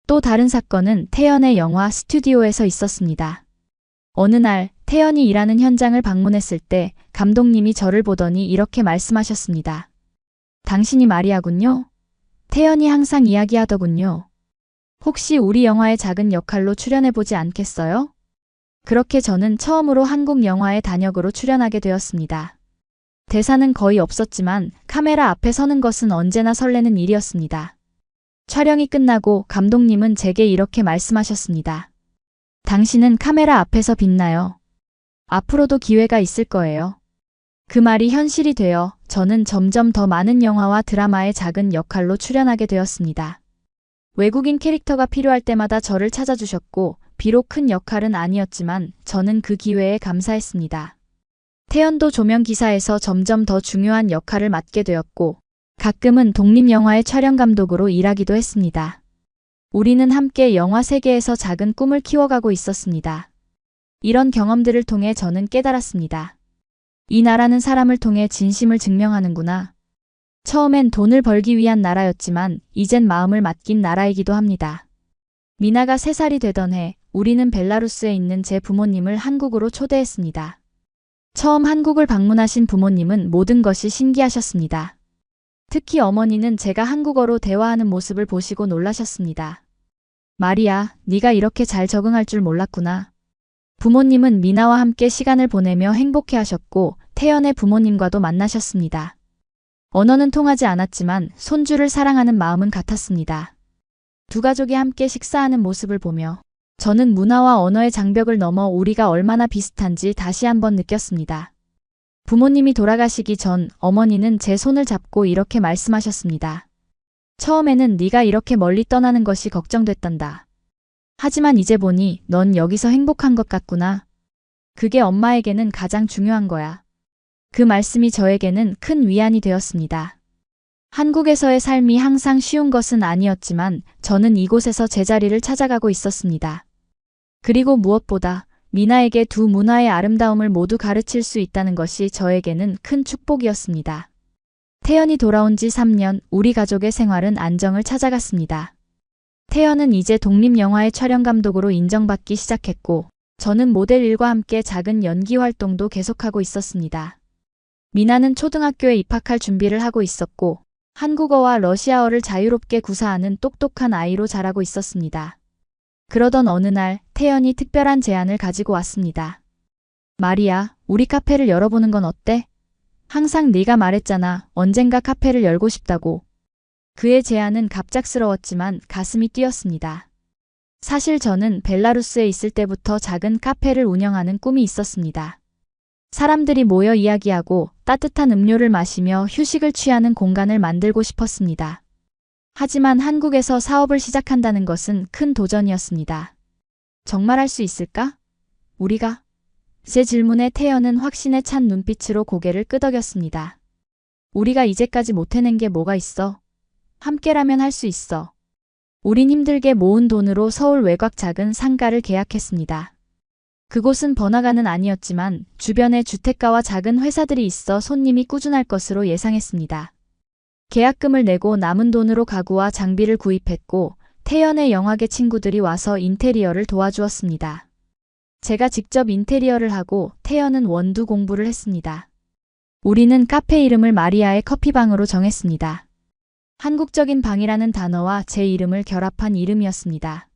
또 다른 사건은 태연의 영화 스튜디오에서 있었습니다. 어느 날 태연이 일하는 현장을 방문했을 때 감독님이 저를 보더니 이렇게 말씀하셨습니다. 당신이 마리아군요. 태연이 항상 이야기하더군요. 혹시 우리 영화의 작은 역할로 출연해보지 않겠어요? 그렇게 저는 처음으로 한국 영화의 단역으로 출연하게 되었습니다. 대사는 거의 없었지만 카메라 앞에 서는 것은 언제나 설레는 일이었습니다. 촬영이 끝나고 감독님은 제게 이렇게 말씀하셨습니다. 당신은 카메라 앞에서 빛나요. 앞으로도 기회가 있을 거예요. 그 말이 현실이 되어 저는 점점 더 많은 영화와 드라마의 작은 역할로 출연하게 되었습니다. 외국인 캐릭터가 필요할 때마다 저를 찾아주셨고 비록 큰 역할은 아니었지만 저는 그 기회에 감사했습니다. 태연도 조명 기사에서 점점 더 중요한 역할을 맡게 되었고 가끔은 독립영화의 촬영 감독으로 일하기도 했습니다. 우리는 함께 영화 세계에서 작은 꿈을 키워가고 있었습니다. 이런 경험들을 통해 저는 깨달았습니다. 이 나라는 사람을 통해 진심을 증명하는구나. 처음엔 돈을 벌기 위한 나라였지만 이젠 마음을 맡긴 나라이기도 합니다. 미나가 3살이 되던 해 우리는 벨라루스에 있는 제 부모님을 한국으로 초대했습니다. 처음 한국을 방문하신 부모님은 모든 것이 신기하셨습니다. 특히 어머니는 제가 한국어로 대화하는 모습을 보시고 놀라셨습니다. 마리아, 네가 이렇게 잘 적응할 줄 몰랐구나. 부모님은 미나와 함께 시간을 보내며 행복해하셨고 태연의 부모님과도 만나셨습니다. 언어는 통하지 않았지만 손주를 사랑하는 마음은 같았습니다. 두 가족이 함께 식사하는 모습을 보며 저는 문화와 언어의 장벽을 넘어 우리가 얼마나 비슷한지 다시 한번 느꼈습니다. 부모님이 돌아가시기 전 어머니는 제 손을 잡고 이렇게 말씀하셨습니다. 처음에는 네가 이렇게 멀리 떠나는 것이 걱정됐단다. 하지만 이제 보니 넌 여기서 행복한 것 같구나. 그게 엄마에게는 가장 중요한 거야. 그 말씀이 저에게는 큰 위안이 되었습니다. 한국에서의 삶이 항상 쉬운 것은 아니었지만 저는 이곳에서 제자리를 찾아가고 있었습니다. 그리고 무엇보다 미나에게 두 문화의 아름다움을 모두 가르칠 수 있다는 것이 저에게는 큰 축복이었습니다. 태연이 돌아온 지 3년, 우리 가족의 생활은 안정을 찾아갔습니다. 태연은 이제 독립영화의 촬영감독으로 인정받기 시작했고, 저는 모델 일과 함께 작은 연기 활동도 계속하고 있었습니다. 미나는 초등학교에 입학할 준비를 하고 있었고, 한국어와 러시아어를 자유롭게 구사하는 똑똑한 아이로 자라고 있었습니다. 그러던 어느 날 태연이 특별한 제안을 가지고 왔습니다. 마리아, 우리 카페를 열어보는 건 어때? 항상 네가 말했잖아. 언젠가 카페를 열고 싶다고. 그의 제안은 갑작스러웠지만 가슴이 뛰었습니다. 사실 저는 벨라루스에 있을 때부터 작은 카페를 운영하는 꿈이 있었습니다. 사람들이 모여 이야기하고 따뜻한 음료를 마시며 휴식을 취하는 공간을 만들고 싶었습니다. 하지만 한국에서 사업을 시작한다는 것은 큰 도전이었습니다. 정말 할 수 있을까? 우리가? 제 질문에 태연은 확신에 찬 눈빛으로 고개를 끄덕였습니다. 우리가 이제까지 못 해낸 게 뭐가 있어? 함께라면 할 수 있어. 우린 힘들게 모은 돈으로 서울 외곽 작은 상가를 계약했습니다. 그곳은 번화가는 아니었지만 주변에 주택가와 작은 회사들이 있어 손님이 꾸준할 것으로 예상했습니다. 계약금을 내고 남은 돈으로 가구와 장비를 구입했고 태연의 영화계 친구들이 와서 인테리어를 도와주었습니다. 제가 직접 인테리어를 하고 태연은 원두 공부를 했습니다. 우리는 카페 이름을 마리아의 커피방으로 정했습니다. 한국적인 방이라는 단어와 제 이름을 결합한 이름이었습니다.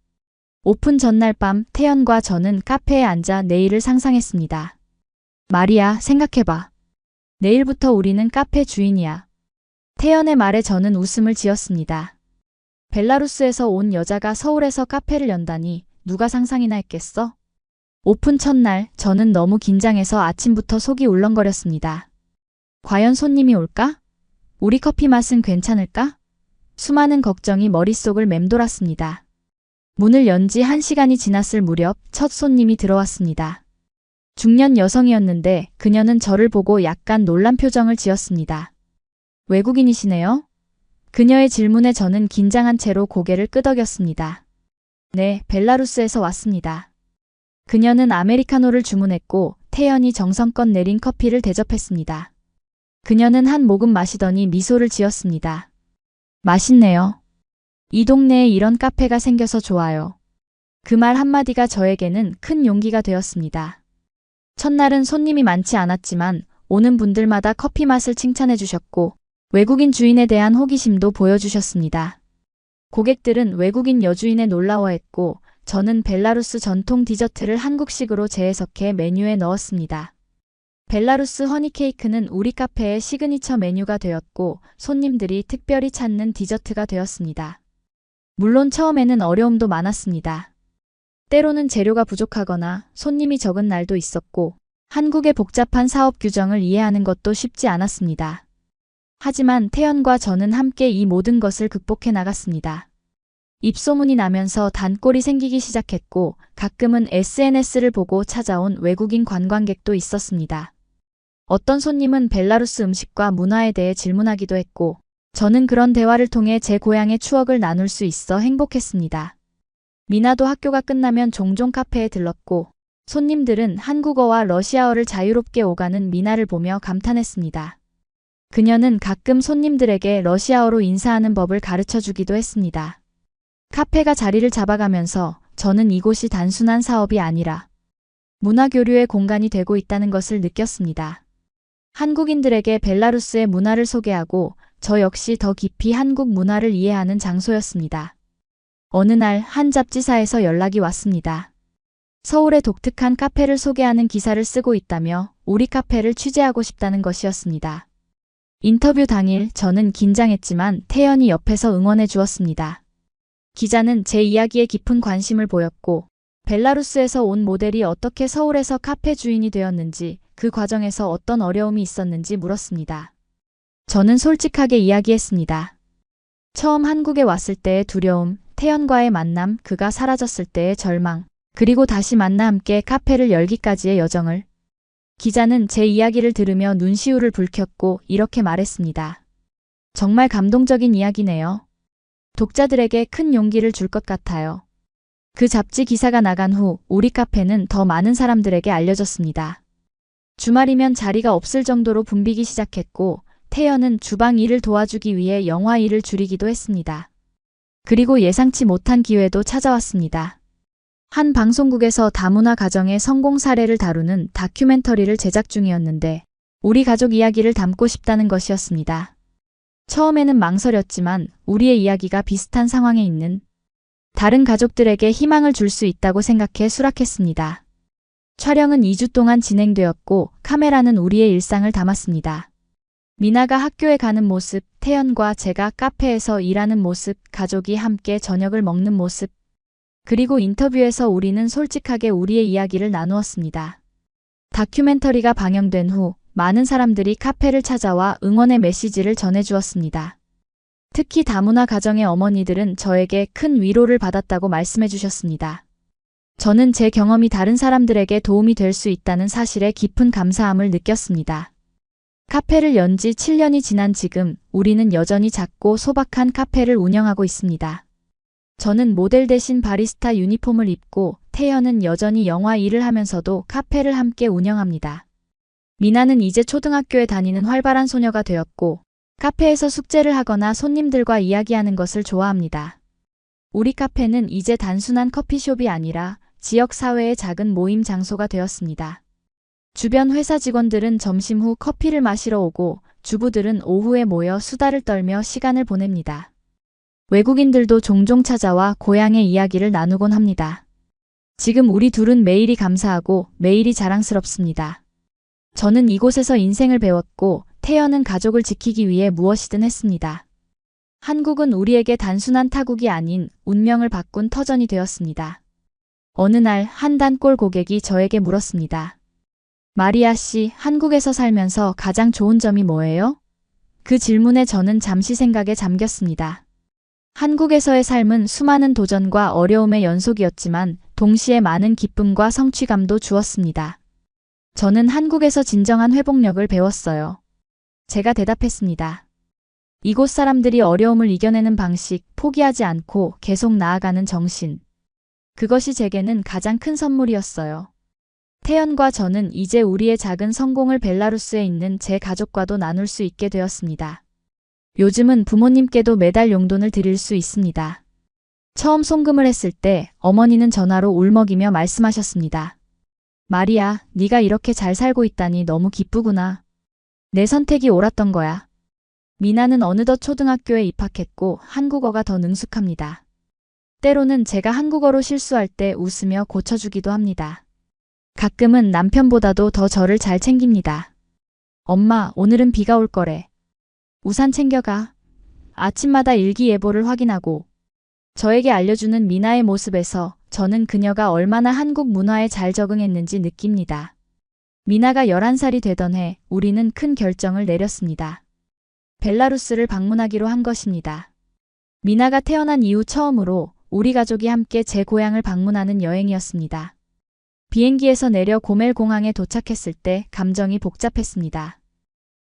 오픈 전날 밤 태연과 저는 카페에 앉아 내일을 상상했습니다. 마리아, 생각해봐. 내일부터 우리는 카페 주인이야. 태연의 말에 저는 웃음을 지었습니다. 벨라루스에서 온 여자가 서울에서 카페를 연다니 누가 상상이나 했겠어? 오픈 첫날 저는 너무 긴장해서 아침부터 속이 울렁거렸습니다. 과연 손님이 올까? 우리 커피 맛은 괜찮을까? 수많은 걱정이 머릿속을 맴돌았습니다. 문을 연 지 1시간이 지났을 무렵 첫 손님이 들어왔습니다. 중년 여성이었는데 그녀는 저를 보고 약간 놀란 표정을 지었습니다. 외국인이시네요? 그녀의 질문에 저는 긴장한 채로 고개를 끄덕였습니다. 네, 벨라루스에서 왔습니다. 그녀는 아메리카노를 주문했고 태연이 정성껏 내린 커피를 대접했습니다. 그녀는 한 모금 마시더니 미소를 지었습니다. 맛있네요. 이 동네에 이런 카페가 생겨서 좋아요. 그 말 한마디가 저에게는 큰 용기가 되었습니다. 첫날은 손님이 많지 않았지만 오는 분들마다 커피 맛을 칭찬해 주셨고 외국인 주인에 대한 호기심도 보여주셨습니다. 고객들은 외국인 여주인에 놀라워했고 저는 벨라루스 전통 디저트를 한국식으로 재해석해 메뉴에 넣었습니다. 벨라루스 허니케이크는 우리 카페의 시그니처 메뉴가 되었고 손님들이 특별히 찾는 디저트가 되었습니다. 물론 처음에는 어려움도 많았습니다. 때로는 재료가 부족하거나 손님이 적은 날도 있었고 한국의 복잡한 사업 규정을 이해하는 것도 쉽지 않았습니다. 하지만 태연과 저는 함께 이 모든 것을 극복해 나갔습니다. 입소문이 나면서 단골이 생기기 시작했고 가끔은 SNS를 보고 찾아온 외국인 관광객도 있었습니다. 어떤 손님은 벨라루스 음식과 문화에 대해 질문하기도 했고 저는 그런 대화를 통해 제 고향의 추억을 나눌 수 있어 행복했습니다. 미나도 학교가 끝나면 종종 카페에 들렀고 손님들은 한국어와 러시아어를 자유롭게 오가는 미나를 보며 감탄했습니다. 그녀는 가끔 손님들에게 러시아어로 인사하는 법을 가르쳐 주기도 했습니다. 카페가 자리를 잡아가면서 저는 이곳이 단순한 사업이 아니라 문화교류의 공간이 되고 있다는 것을 느꼈습니다. 한국인들에게 벨라루스의 문화를 소개하고 저 역시 더 깊이 한국 문화를 이해하는 장소였습니다. 어느 날 한 잡지사에서 연락이 왔습니다. 서울의 독특한 카페를 소개하는 기사를 쓰고 있다며 우리 카페를 취재하고 싶다는 것이었습니다. 인터뷰 당일 저는 긴장했지만 태연이 옆에서 응원해 주었습니다. 기자는 제 이야기에 깊은 관심을 보였고 벨라루스에서 온 모델이 어떻게 서울에서 카페 주인이 되었는지 그 과정에서 어떤 어려움이 있었는지 물었습니다. 저는 솔직하게 이야기했습니다. 처음 한국에 왔을 때의 두려움, 태연과의 만남, 그가 사라졌을 때의 절망, 그리고 다시 만나 함께 카페를 열기까지의 여정을. 기자는 제 이야기를 들으며 눈시울을 붉혔고 이렇게 말했습니다. 정말 감동적인 이야기네요. 독자들에게 큰 용기를 줄 것 같아요. 그 잡지 기사가 나간 후 우리 카페는 더 많은 사람들에게 알려졌습니다. 주말이면 자리가 없을 정도로 붐비기 시작했고 태연은 주방 일을 도와주기 위해 영화 일을 줄이기도 했습니다. 그리고 예상치 못한 기회도 찾아왔습니다. 한 방송국에서 다문화 가정의 성공 사례를 다루는 다큐멘터리를 제작 중이었는데 우리 가족 이야기를 담고 싶다는 것이었습니다. 처음에는 망설였지만 우리의 이야기가 비슷한 상황에 있는 다른 가족들에게 희망을 줄 수 있다고 생각해 수락했습니다. 촬영은 2주 동안 진행되었고 카메라는 우리의 일상을 담았습니다. 미나가 학교에 가는 모습, 태연과 제가 카페에서 일하는 모습, 가족이 함께 저녁을 먹는 모습, 그리고 인터뷰에서 우리는 솔직하게 우리의 이야기를 나누었습니다. 다큐멘터리가 방영된 후 많은 사람들이 카페를 찾아와 응원의 메시지를 전해주었습니다. 특히 다문화 가정의 어머니들은 저에게 큰 위로를 받았다고 말씀해 주셨습니다. 저는 제 경험이 다른 사람들에게 도움이 될 수 있다는 사실에 깊은 감사함을 느꼈습니다. 카페를 연 지 7년이 지난 지금 우리는 여전히 작고 소박한 카페를 운영하고 있습니다. 저는 모델 대신 바리스타 유니폼을 입고 태연은 여전히 영화 일을 하면서도 카페를 함께 운영합니다. 미나는 이제 초등학교에 다니는 활발한 소녀가 되었고 카페에서 숙제를 하거나 손님들과 이야기하는 것을 좋아합니다. 우리 카페는 이제 단순한 커피숍이 아니라 지역사회의 작은 모임 장소가 되었습니다. 주변 회사 직원들은 점심 후 커피를 마시러 오고 주부들은 오후에 모여 수다를 떨며 시간을 보냅니다. 외국인들도 종종 찾아와 고향의 이야기를 나누곤 합니다. 지금 우리 둘은 매일이 감사하고 매일이 자랑스럽습니다. 저는 이곳에서 인생을 배웠고 태연은 가족을 지키기 위해 무엇이든 했습니다. 한국은 우리에게 단순한 타국이 아닌 운명을 바꾼 터전이 되었습니다. 어느 날 한 단골 고객이 저에게 물었습니다. 마리아 씨, 한국에서 살면서 가장 좋은 점이 뭐예요? 그 질문에 저는 잠시 생각에 잠겼습니다. 한국에서의 삶은 수많은 도전과 어려움의 연속이었지만 동시에 많은 기쁨과 성취감도 주었습니다. 저는 한국에서 진정한 회복력을 배웠어요. 제가 대답했습니다. 이곳 사람들이 어려움을 이겨내는 방식, 포기하지 않고 계속 나아가는 정신. 그것이 제게는 가장 큰 선물이었어요. 태연과 저는 이제 우리의 작은 성공을 벨라루스에 있는 제 가족과도 나눌 수 있게 되었습니다. 요즘은 부모님께도 매달 용돈을 드릴 수 있습니다. 처음 송금을 했을 때 어머니는 전화로 울먹이며 말씀하셨습니다. 마리아, 네가 이렇게 잘 살고 있다니 너무 기쁘구나. 내 선택이 옳았던 거야. 미나는 어느덧 초등학교에 입학했고 한국어가 더 능숙합니다. 때로는 제가 한국어로 실수할 때 웃으며 고쳐주기도 합니다. 가끔은 남편보다도 더 저를 잘 챙깁니다. 엄마, 오늘은 비가 올 거래. 우산 챙겨가. 아침마다 일기예보를 확인하고 저에게 알려주는 미나의 모습에서 저는 그녀가 얼마나 한국 문화에 잘 적응했는지 느낍니다. 미나가 11살이 되던 해 우리는 큰 결정을 내렸습니다. 벨라루스를 방문하기로 한 것입니다. 미나가 태어난 이후 처음으로 우리 가족이 함께 제 고향을 방문하는 여행이었습니다. 비행기에서 내려 고멜 공항에 도착했을 때 감정이 복잡했습니다.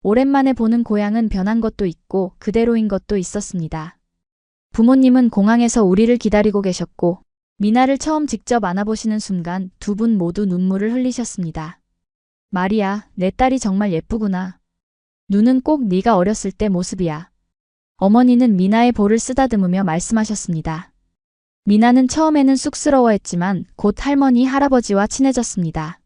오랜만에 보는 고향은 변한 것도 있고 그대로인 것도 있었습니다. 부모님은 공항에서 우리를 기다리고 계셨고 미나를 처음 직접 안아보시는 순간 두 분 모두 눈물을 흘리셨습니다. 마리아, 내 딸이 정말 예쁘구나. 눈은 꼭 네가 어렸을 때 모습이야. 어머니는 미나의 볼을 쓰다듬으며 말씀하셨습니다. 미나는 처음에는 쑥스러워했지만 곧 할머니, 할아버지와 친해졌습니다.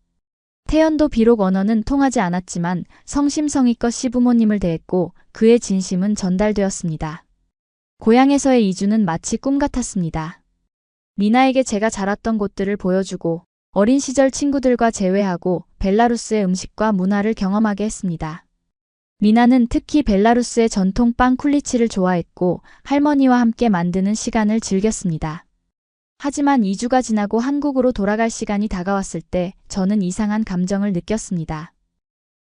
태연도 비록 언어는 통하지 않았지만 성심성의껏 시부모님을 대했고 그의 진심은 전달되었습니다. 고향에서의 이주는 마치 꿈 같았습니다. 미나에게 제가 자랐던 곳들을 보여주고 어린 시절 친구들과 재회하고 벨라루스의 음식과 문화를 경험하게 했습니다. 미나는 특히 벨라루스의 전통 빵 쿨리치를 좋아했고 할머니와 함께 만드는 시간을 즐겼습니다. 하지만 2주가 지나고 한국으로 돌아갈 시간이 다가왔을 때 저는 이상한 감정을 느꼈습니다.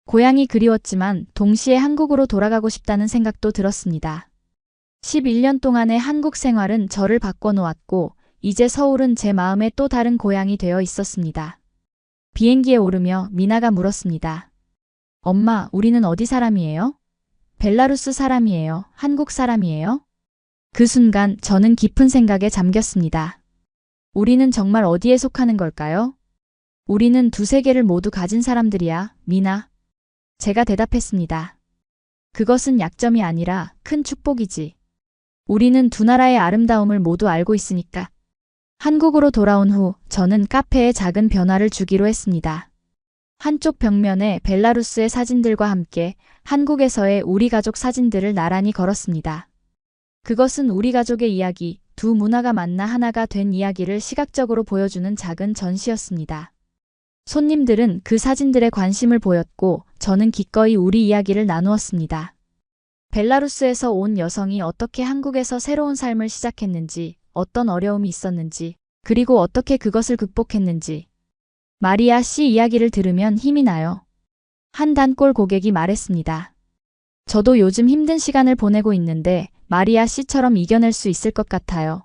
고향이 그리웠지만 동시에 한국으로 돌아가고 싶다는 생각도 들었습니다. 11년 동안의 한국 생활은 저를 바꿔놓았고 이제 서울은 제 마음의 또 다른 고향이 되어 있었습니다. 비행기에 오르며 미나가 물었습니다. 엄마, 우리는 어디 사람이에요? 벨라루스 사람이에요? 한국 사람이에요? 그 순간 저는 깊은 생각에 잠겼습니다. 우리는 정말 어디에 속하는 걸까요? 우리는 두 세계를 모두 가진 사람들이야, 미나. 제가 대답했습니다. 그것은 약점이 아니라 큰 축복이지. 우리는 두 나라의 아름다움을 모두 알고 있으니까. 한국으로 돌아온 후 저는 카페에 작은 변화를 주기로 했습니다. 한쪽 벽면에 벨라루스의 사진들과 함께 한국에서의 우리 가족 사진들을 나란히 걸었습니다. 그것은 우리 가족의 이야기, 두 문화가 만나 하나가 된 이야기를 시각적으로 보여주는 작은 전시였습니다. 손님들은 그 사진들에 관심을 보였고 저는 기꺼이 우리 이야기를 나누었습니다. 벨라루스에서 온 여성이 어떻게 한국에서 새로운 삶을 시작했는지, 어떤 어려움이 있었는지, 그리고 어떻게 그것을 극복했는지. 마리아 씨 이야기를 들으면 힘이 나요. 한 단골 고객이 말했습니다. 저도 요즘 힘든 시간을 보내고 있는데 마리아 씨처럼 이겨낼 수 있을 것 같아요.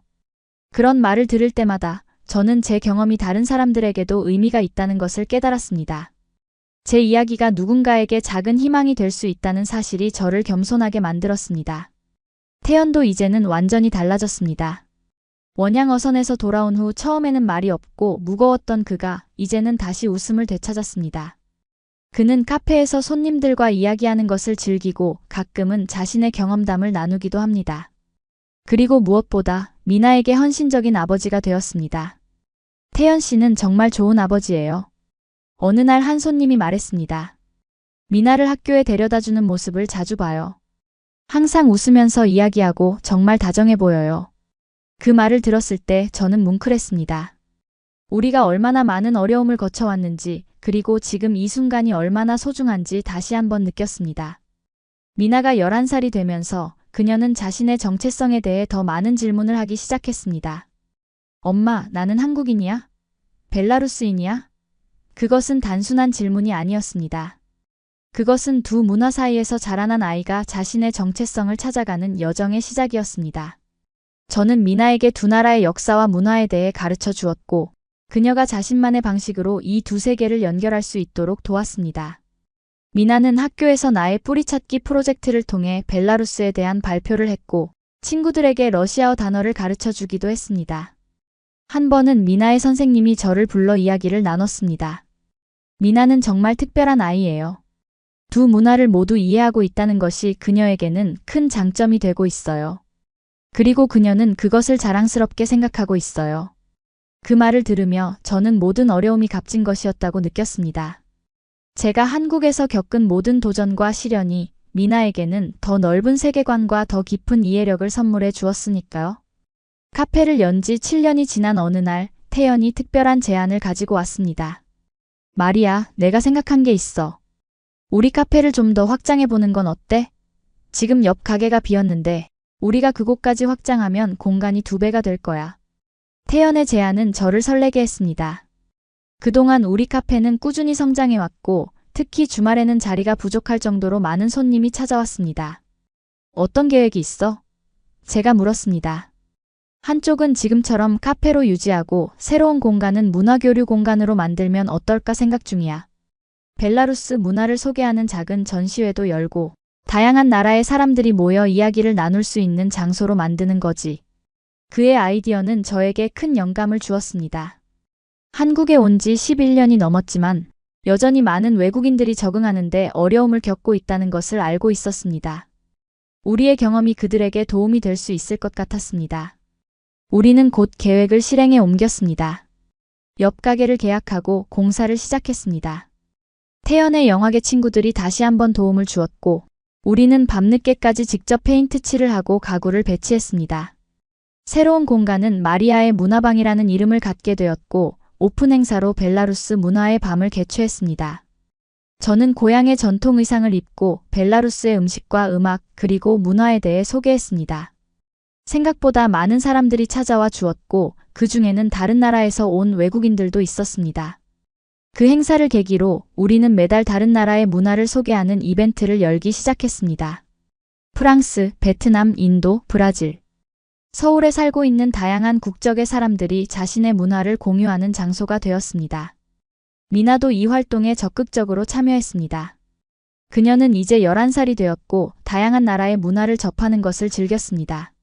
그런 말을 들을 때마다 저는 제 경험이 다른 사람들에게도 의미가 있다는 것을 깨달았습니다. 제 이야기가 누군가에게 작은 희망이 될 수 있다는 사실이 저를 겸손하게 만들었습니다. 태연도 이제는 완전히 달라졌습니다. 원양어선에서 돌아온 후 처음에는 말이 없고 무거웠던 그가 이제는 다시 웃음을 되찾았습니다. 그는 카페에서 손님들과 이야기하는 것을 즐기고 가끔은 자신의 경험담을 나누기도 합니다. 그리고 무엇보다 미나에게 헌신적인 아버지가 되었습니다. 태연 씨는 정말 좋은 아버지예요. 어느 날 한 손님이 말했습니다. 미나를 학교에 데려다주는 모습을 자주 봐요. 항상 웃으면서 이야기하고 정말 다정해 보여요. 그 말을 들었을 때 저는 뭉클했습니다. 우리가 얼마나 많은 어려움을 거쳐왔는지, 그리고 지금 이 순간이 얼마나 소중한지 다시 한번 느꼈습니다. 미나가 11살이 되면서 그녀는 자신의 정체성에 대해 더 많은 질문을 하기 시작했습니다. 엄마, 나는 한국인이야? 벨라루스인이야? 그것은 단순한 질문이 아니었습니다. 그것은 두 문화 사이에서 자라난 아이가 자신의 정체성을 찾아가는 여정의 시작이었습니다. 저는 미나에게 두 나라의 역사와 문화에 대해 가르쳐 주었고, 그녀가 자신만의 방식으로 이 두 세계를 연결할 수 있도록 도왔습니다. 미나는 학교에서 나의 뿌리찾기 프로젝트를 통해 벨라루스에 대한 발표를 했고, 친구들에게 러시아어 단어를 가르쳐 주기도 했습니다. 한 번은 미나의 선생님이 저를 불러 이야기를 나눴습니다. 미나는 정말 특별한 아이예요. 두 문화를 모두 이해하고 있다는 것이 그녀에게는 큰 장점이 되고 있어요. 그리고 그녀는 그것을 자랑스럽게 생각하고 있어요. 그 말을 들으며 저는 모든 어려움이 값진 것이었다고 느꼈습니다. 제가 한국에서 겪은 모든 도전과 시련이 미나에게는 더 넓은 세계관과 더 깊은 이해력을 선물해 주었으니까요. 카페를 연 지 7년이 지난 어느 날 태연이 특별한 제안을 가지고 왔습니다. 마리아, 내가 생각한 게 있어. 우리 카페를 좀 더 확장해보는 건 어때? 지금 옆 가게가 비었는데 우리가 그곳까지 확장하면 공간이 2배가 될 거야. 태연의 제안은 저를 설레게 했습니다. 그동안 우리 카페는 꾸준히 성장해왔고 특히 주말에는 자리가 부족할 정도로 많은 손님이 찾아왔습니다. 어떤 계획이 있어? 제가 물었습니다. 한쪽은 지금처럼 카페로 유지하고 새로운 공간은 문화교류 공간으로 만들면 어떨까 생각 중이야. 벨라루스 문화를 소개하는 작은 전시회도 열고 다양한 나라의 사람들이 모여 이야기를 나눌 수 있는 장소로 만드는 거지. 그의 아이디어는 저에게 큰 영감을 주었습니다. 한국에 온 지 11년이 넘었지만 여전히 많은 외국인들이 적응하는데 어려움을 겪고 있다는 것을 알고 있었습니다. 우리의 경험이 그들에게 도움이 될 수 있을 것 같았습니다. 우리는 곧 계획을 실행에 옮겼습니다. 옆 가게를 계약하고 공사를 시작했습니다. 태연의 영화계 친구들이 다시 한번 도움을 주었고 우리는 밤늦게까지 직접 페인트 칠을 하고 가구를 배치했습니다. 새로운 공간은 마리아의 문화방이라는 이름을 갖게 되었고 오픈 행사로 벨라루스 문화의 밤을 개최했습니다. 저는 고향의 전통 의상을 입고 벨라루스의 음식과 음악 그리고 문화에 대해 소개했습니다. 생각보다 많은 사람들이 찾아와 주었고 그 중에는 다른 나라에서 온 외국인들도 있었습니다. 그 행사를 계기로 우리는 매달 다른 나라의 문화를 소개하는 이벤트를 열기 시작했습니다. 프랑스, 베트남, 인도, 브라질. 서울에 살고 있는 다양한 국적의 사람들이 자신의 문화를 공유하는 장소가 되었습니다. 미나도 이 활동에 적극적으로 참여했습니다. 그녀는 이제 11살이 되었고 다양한 나라의 문화를 접하는 것을 즐겼습니다.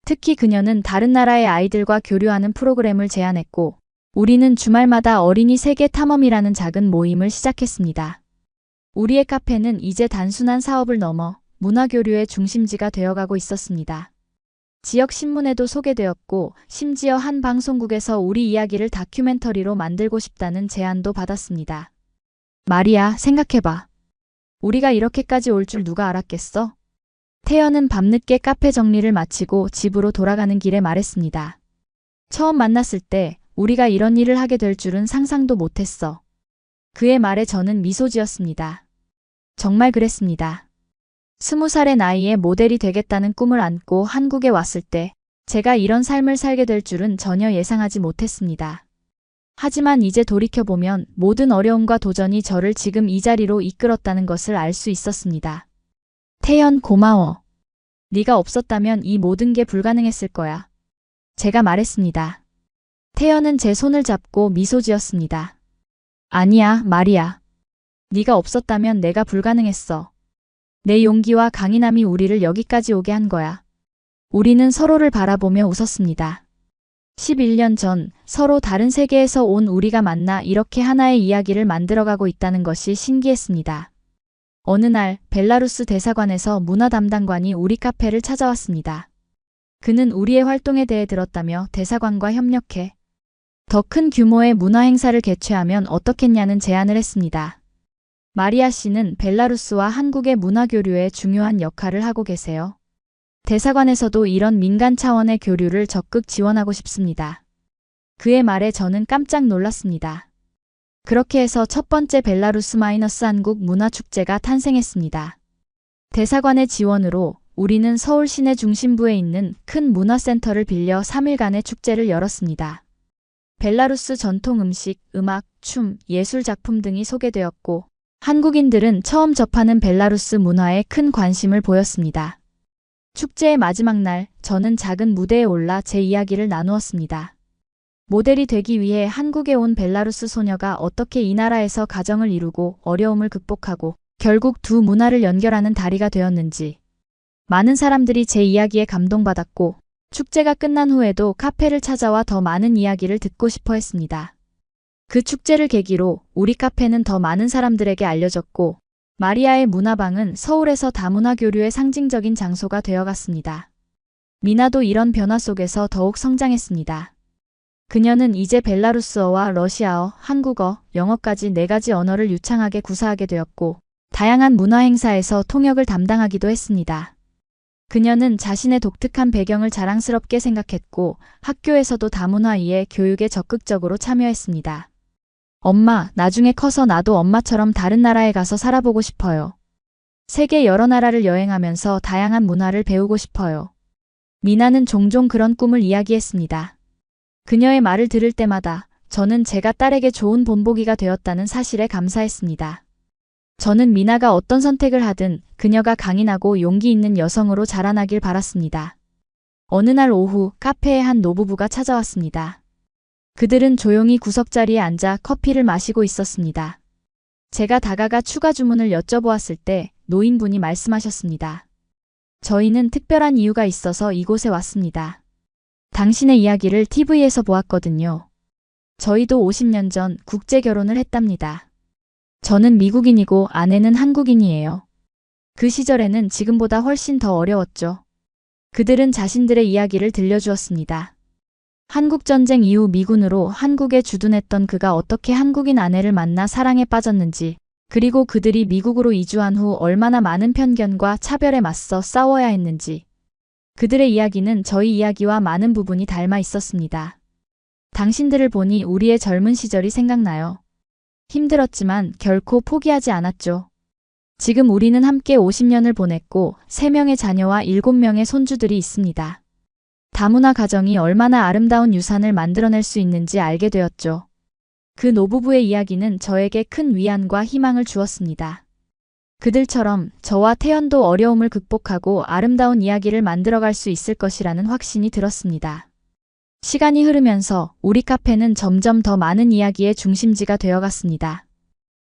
특히 그녀는 다른 나라의 아이들과 교류하는 프로그램을 제안했고 우리는 주말마다 어린이 세계 탐험이라는 작은 모임을 시작했습니다. 우리의 카페는 이제 단순한 사업을 넘어 문화교류의 중심지가 되어가고 있었습니다. 지역 신문에도 소개되었고 심지어 한 방송국에서 우리 이야기를 다큐멘터리로 만들고 싶다는 제안도 받았습니다. 마리아, 생각해봐. 우리가 이렇게까지 올 줄 누가 알았겠어? 태연은 밤늦게 카페 정리를 마치고 집으로 돌아가는 길에 말했습니다. 처음 만났을 때 우리가 이런 일을 하게 될 줄은 상상도 못했어. 그의 말에 저는 미소 지었습니다. 정말 그랬습니다. 20살의 나이에 모델이 되겠다는 꿈을 안고 한국에 왔을 때 제가 이런 삶을 살게 될 줄은 전혀 예상하지 못했습니다. 하지만 이제 돌이켜보면 모든 어려움과 도전이 저를 지금 이 자리로 이끌었다는 것을 알 수 있었습니다. 태연, 고마워. 네가 없었다면 이 모든 게 불가능했을 거야. 제가 말했습니다. 태연은 제 손을 잡고 미소 지었습니다. 아니야, 마리아. 네가 없었다면 내가 불가능했어. 내 용기와 강인함이 우리를 여기까지 오게 한 거야. 우리는 서로를 바라보며 웃었습니다. 11년 전 서로 다른 세계에서 온 우리가 만나 이렇게 하나의 이야기를 만들어가고 있다는 것이 신기했습니다. 어느 날 벨라루스 대사관에서 문화 담당관이 우리 카페를 찾아왔습니다. 그는 우리의 활동에 대해 들었다며 대사관과 협력해 더 큰 규모의 문화 행사를 개최하면 어떻겠냐는 제안을 했습니다. 마리아 씨는 벨라루스와 한국의 문화 교류에 중요한 역할을 하고 계세요. 대사관에서도 이런 민간 차원의 교류를 적극 지원하고 싶습니다. 그의 말에 저는 깜짝 놀랐습니다. 그렇게 해서 첫 번째 벨라루스-한국 문화축제가 탄생했습니다. 대사관의 지원으로 우리는 서울 시내 중심부에 있는 큰 문화센터를 빌려 3일간의 축제를 열었습니다. 벨라루스 전통 음식, 음악, 춤, 예술 작품 등이 소개되었고 한국인들은 처음 접하는 벨라루스 문화에 큰 관심을 보였습니다. 축제의 마지막 날, 저는 작은 무대에 올라 제 이야기를 나누었습니다. 모델이 되기 위해 한국에 온 벨라루스 소녀가 어떻게 이 나라에서 가정을 이루고 어려움을 극복하고 결국 두 문화를 연결하는 다리가 되었는지. 많은 사람들이 제 이야기에 감동받았고 축제가 끝난 후에도 카페를 찾아와 더 많은 이야기를 듣고 싶어 했습니다. 그 축제를 계기로 우리 카페는 더 많은 사람들에게 알려졌고 마리아의 문화방은 서울에서 다문화 교류의 상징적인 장소가 되어갔습니다. 미나도 이런 변화 속에서 더욱 성장했습니다. 그녀는 이제 벨라루스어와 러시아어, 한국어, 영어까지 4가지 언어를 유창하게 구사하게 되었고 다양한 문화 행사에서 통역을 담당하기도 했습니다. 그녀는 자신의 독특한 배경을 자랑스럽게 생각했고 학교에서도 다문화 이해 교육에 적극적으로 참여했습니다. 엄마, 나중에 커서 나도 엄마처럼 다른 나라에 가서 살아보고 싶어요. 세계 여러 나라를 여행하면서 다양한 문화를 배우고 싶어요. 미나는 종종 그런 꿈을 이야기했습니다. 그녀의 말을 들을 때마다 저는 제가 딸에게 좋은 본보기가 되었다는 사실에 감사했습니다. 저는 미나가 어떤 선택을 하든 그녀가 강인하고 용기 있는 여성으로 자라나길 바랐습니다. 어느 날 오후 카페에 한 노부부가 찾아왔습니다. 그들은 조용히 구석자리에 앉아 커피를 마시고 있었습니다. 제가 다가가 추가 주문을 여쭤보았을 때 노인분이 말씀하셨습니다. 저희는 특별한 이유가 있어서 이곳에 왔습니다. 당신의 이야기를 TV에서 보았거든요. 저희도 50년 전 국제 결혼을 했답니다. 저는 미국인이고 아내는 한국인이에요. 그 시절에는 지금보다 훨씬 더 어려웠죠. 그들은 자신들의 이야기를 들려주었습니다. 한국전쟁 이후 미군으로 한국에 주둔했던 그가 어떻게 한국인 아내를 만나 사랑에 빠졌는지, 그리고 그들이 미국으로 이주한 후 얼마나 많은 편견과 차별에 맞서 싸워야 했는지. 그들의 이야기는 저희 이야기와 많은 부분이 닮아 있었습니다. 당신들을 보니 우리의 젊은 시절이 생각나요. 힘들었지만 결코 포기하지 않았죠. 지금 우리는 함께 50년을 보냈고 3명의 자녀와 7명의 손주들이 있습니다. 다문화 가정이 얼마나 아름다운 유산을 만들어낼 수 있는지 알게 되었죠. 그 노부부의 이야기는 저에게 큰 위안과 희망을 주었습니다. 그들처럼 저와 태연도 어려움을 극복하고 아름다운 이야기를 만들어갈 수 있을 것이라는 확신이 들었습니다. 시간이 흐르면서 우리 카페는 점점 더 많은 이야기의 중심지가 되어갔습니다.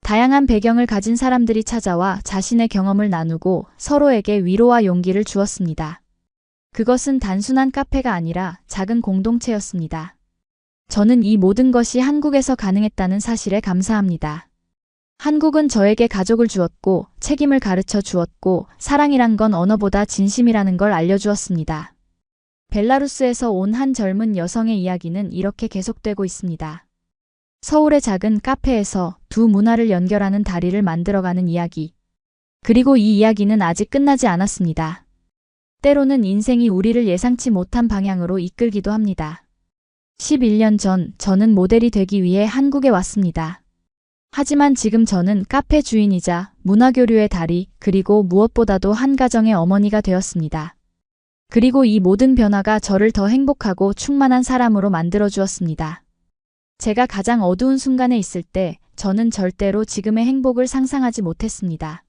다양한 배경을 가진 사람들이 찾아와 자신의 경험을 나누고 서로에게 위로와 용기를 주었습니다. 그것은 단순한 카페가 아니라 작은 공동체였습니다. 저는 이 모든 것이 한국에서 가능했다는 사실에 감사합니다. 한국은 저에게 가족을 주었고 책임을 가르쳐 주었고 사랑이란 건 언어보다 진심이라는 걸 알려주었습니다. 벨라루스에서 온 한 젊은 여성의 이야기는 이렇게 계속되고 있습니다. 서울의 작은 카페에서 두 문화를 연결하는 다리를 만들어가는 이야기. 그리고 이 이야기는 아직 끝나지 않았습니다. 때로는 인생이 우리를 예상치 못한 방향으로 이끌기도 합니다. 11년 전 저는 모델이 되기 위해 한국에 왔습니다. 하지만 지금 저는 카페 주인이자 문화교류의 다리, 그리고 무엇보다도 한 가정의 어머니가 되었습니다. 그리고 이 모든 변화가 저를 더 행복하고 충만한 사람으로 만들어 주었습니다. 제가 가장 어두운 순간에 있을 때 저는 절대로 지금의 행복을 상상하지 못했습니다.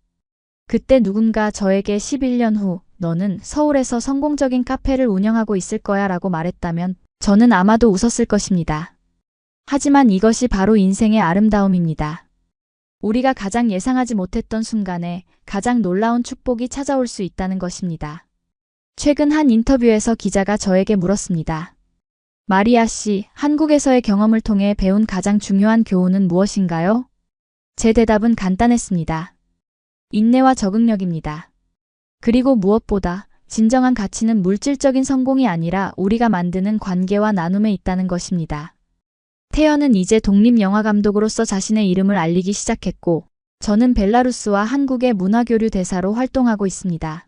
그때 누군가 저에게 11년 후 너는 서울에서 성공적인 카페를 운영하고 있을 거야 라고 말했다면 저는 아마도 웃었을 것입니다. 하지만 이것이 바로 인생의 아름다움입니다. 우리가 가장 예상하지 못했던 순간에 가장 놀라운 축복이 찾아올 수 있다는 것입니다. 최근 한 인터뷰에서 기자가 저에게 물었습니다. 마리아 씨, 한국에서의 경험을 통해 배운 가장 중요한 교훈은 무엇인가요? 제 대답은 간단했습니다. 인내와 적응력입니다. 그리고 무엇보다 진정한 가치는 물질적인 성공이 아니라 우리가 만드는 관계와 나눔에 있다는 것입니다. 태연은 이제 독립영화감독으로서 자신의 이름을 알리기 시작했고, 저는 벨라루스와 한국의 문화교류 대사로 활동하고 있습니다.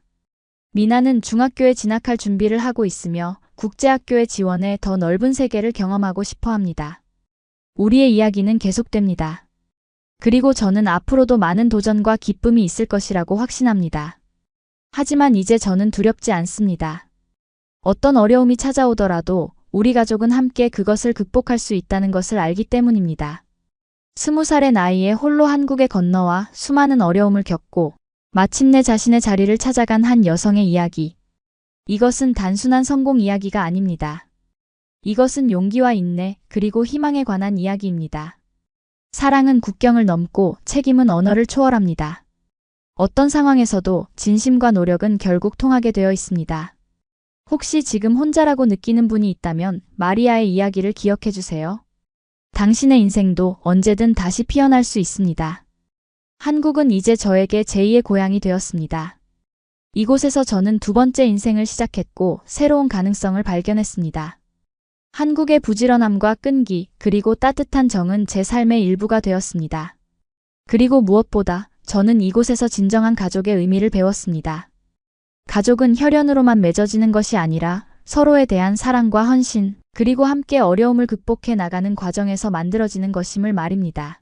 미나는 중학교에 진학할 준비를 하고 있으며 국제학교에 지원해 더 넓은 세계를 경험하고 싶어 합니다. 우리의 이야기는 계속됩니다. 그리고 저는 앞으로도 많은 도전과 기쁨이 있을 것이라고 확신합니다. 하지만 이제 저는 두렵지 않습니다. 어떤 어려움이 찾아오더라도 우리 가족은 함께 그것을 극복할 수 있다는 것을 알기 때문입니다. 20살의 나이에 홀로 한국에 건너와 수많은 어려움을 겪고 마침내 자신의 자리를 찾아간 한 여성의 이야기. 이것은 단순한 성공 이야기가 아닙니다. 이것은 용기와 인내, 그리고 희망에 관한 이야기입니다. 사랑은 국경을 넘고 책임은 언어를 초월합니다. 어떤 상황에서도 진심과 노력은 결국 통하게 되어 있습니다. 혹시 지금 혼자라고 느끼는 분이 있다면 마리아의 이야기를 기억해 주세요. 당신의 인생도 언제든 다시 피어날 수 있습니다. 한국은 이제 저에게 제2의 고향이 되었습니다. 이곳에서 저는 두 번째 인생을 시작했고 새로운 가능성을 발견했습니다. 한국의 부지런함과 끈기, 그리고 따뜻한 정은 제 삶의 일부가 되었습니다. 그리고 무엇보다 저는 이곳에서 진정한 가족의 의미를 배웠습니다. 가족은 혈연으로만 맺어지는 것이 아니라 서로에 대한 사랑과 헌신, 그리고 함께 어려움을 극복해 나가는 과정에서 만들어지는 것임을 말입니다.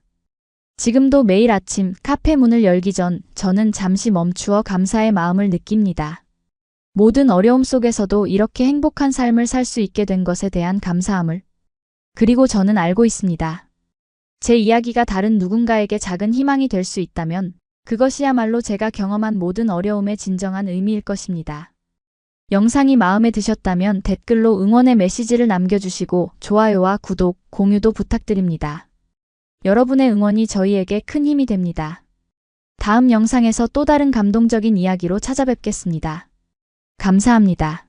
지금도 매일 아침 카페 문을 열기 전 저는 잠시 멈추어 감사의 마음을 느낍니다. 모든 어려움 속에서도 이렇게 행복한 삶을 살 수 있게 된 것에 대한 감사함을. 그리고 저는 알고 있습니다. 제 이야기가 다른 누군가에게 작은 희망이 될 수 있다면 그것이야말로 제가 경험한 모든 어려움의 진정한 의미일 것입니다. 영상이 마음에 드셨다면 댓글로 응원의 메시지를 남겨주시고 좋아요와 구독, 공유도 부탁드립니다. 여러분의 응원이 저희에게 큰 힘이 됩니다. 다음 영상에서 또 다른 감동적인 이야기로 찾아뵙겠습니다. 감사합니다.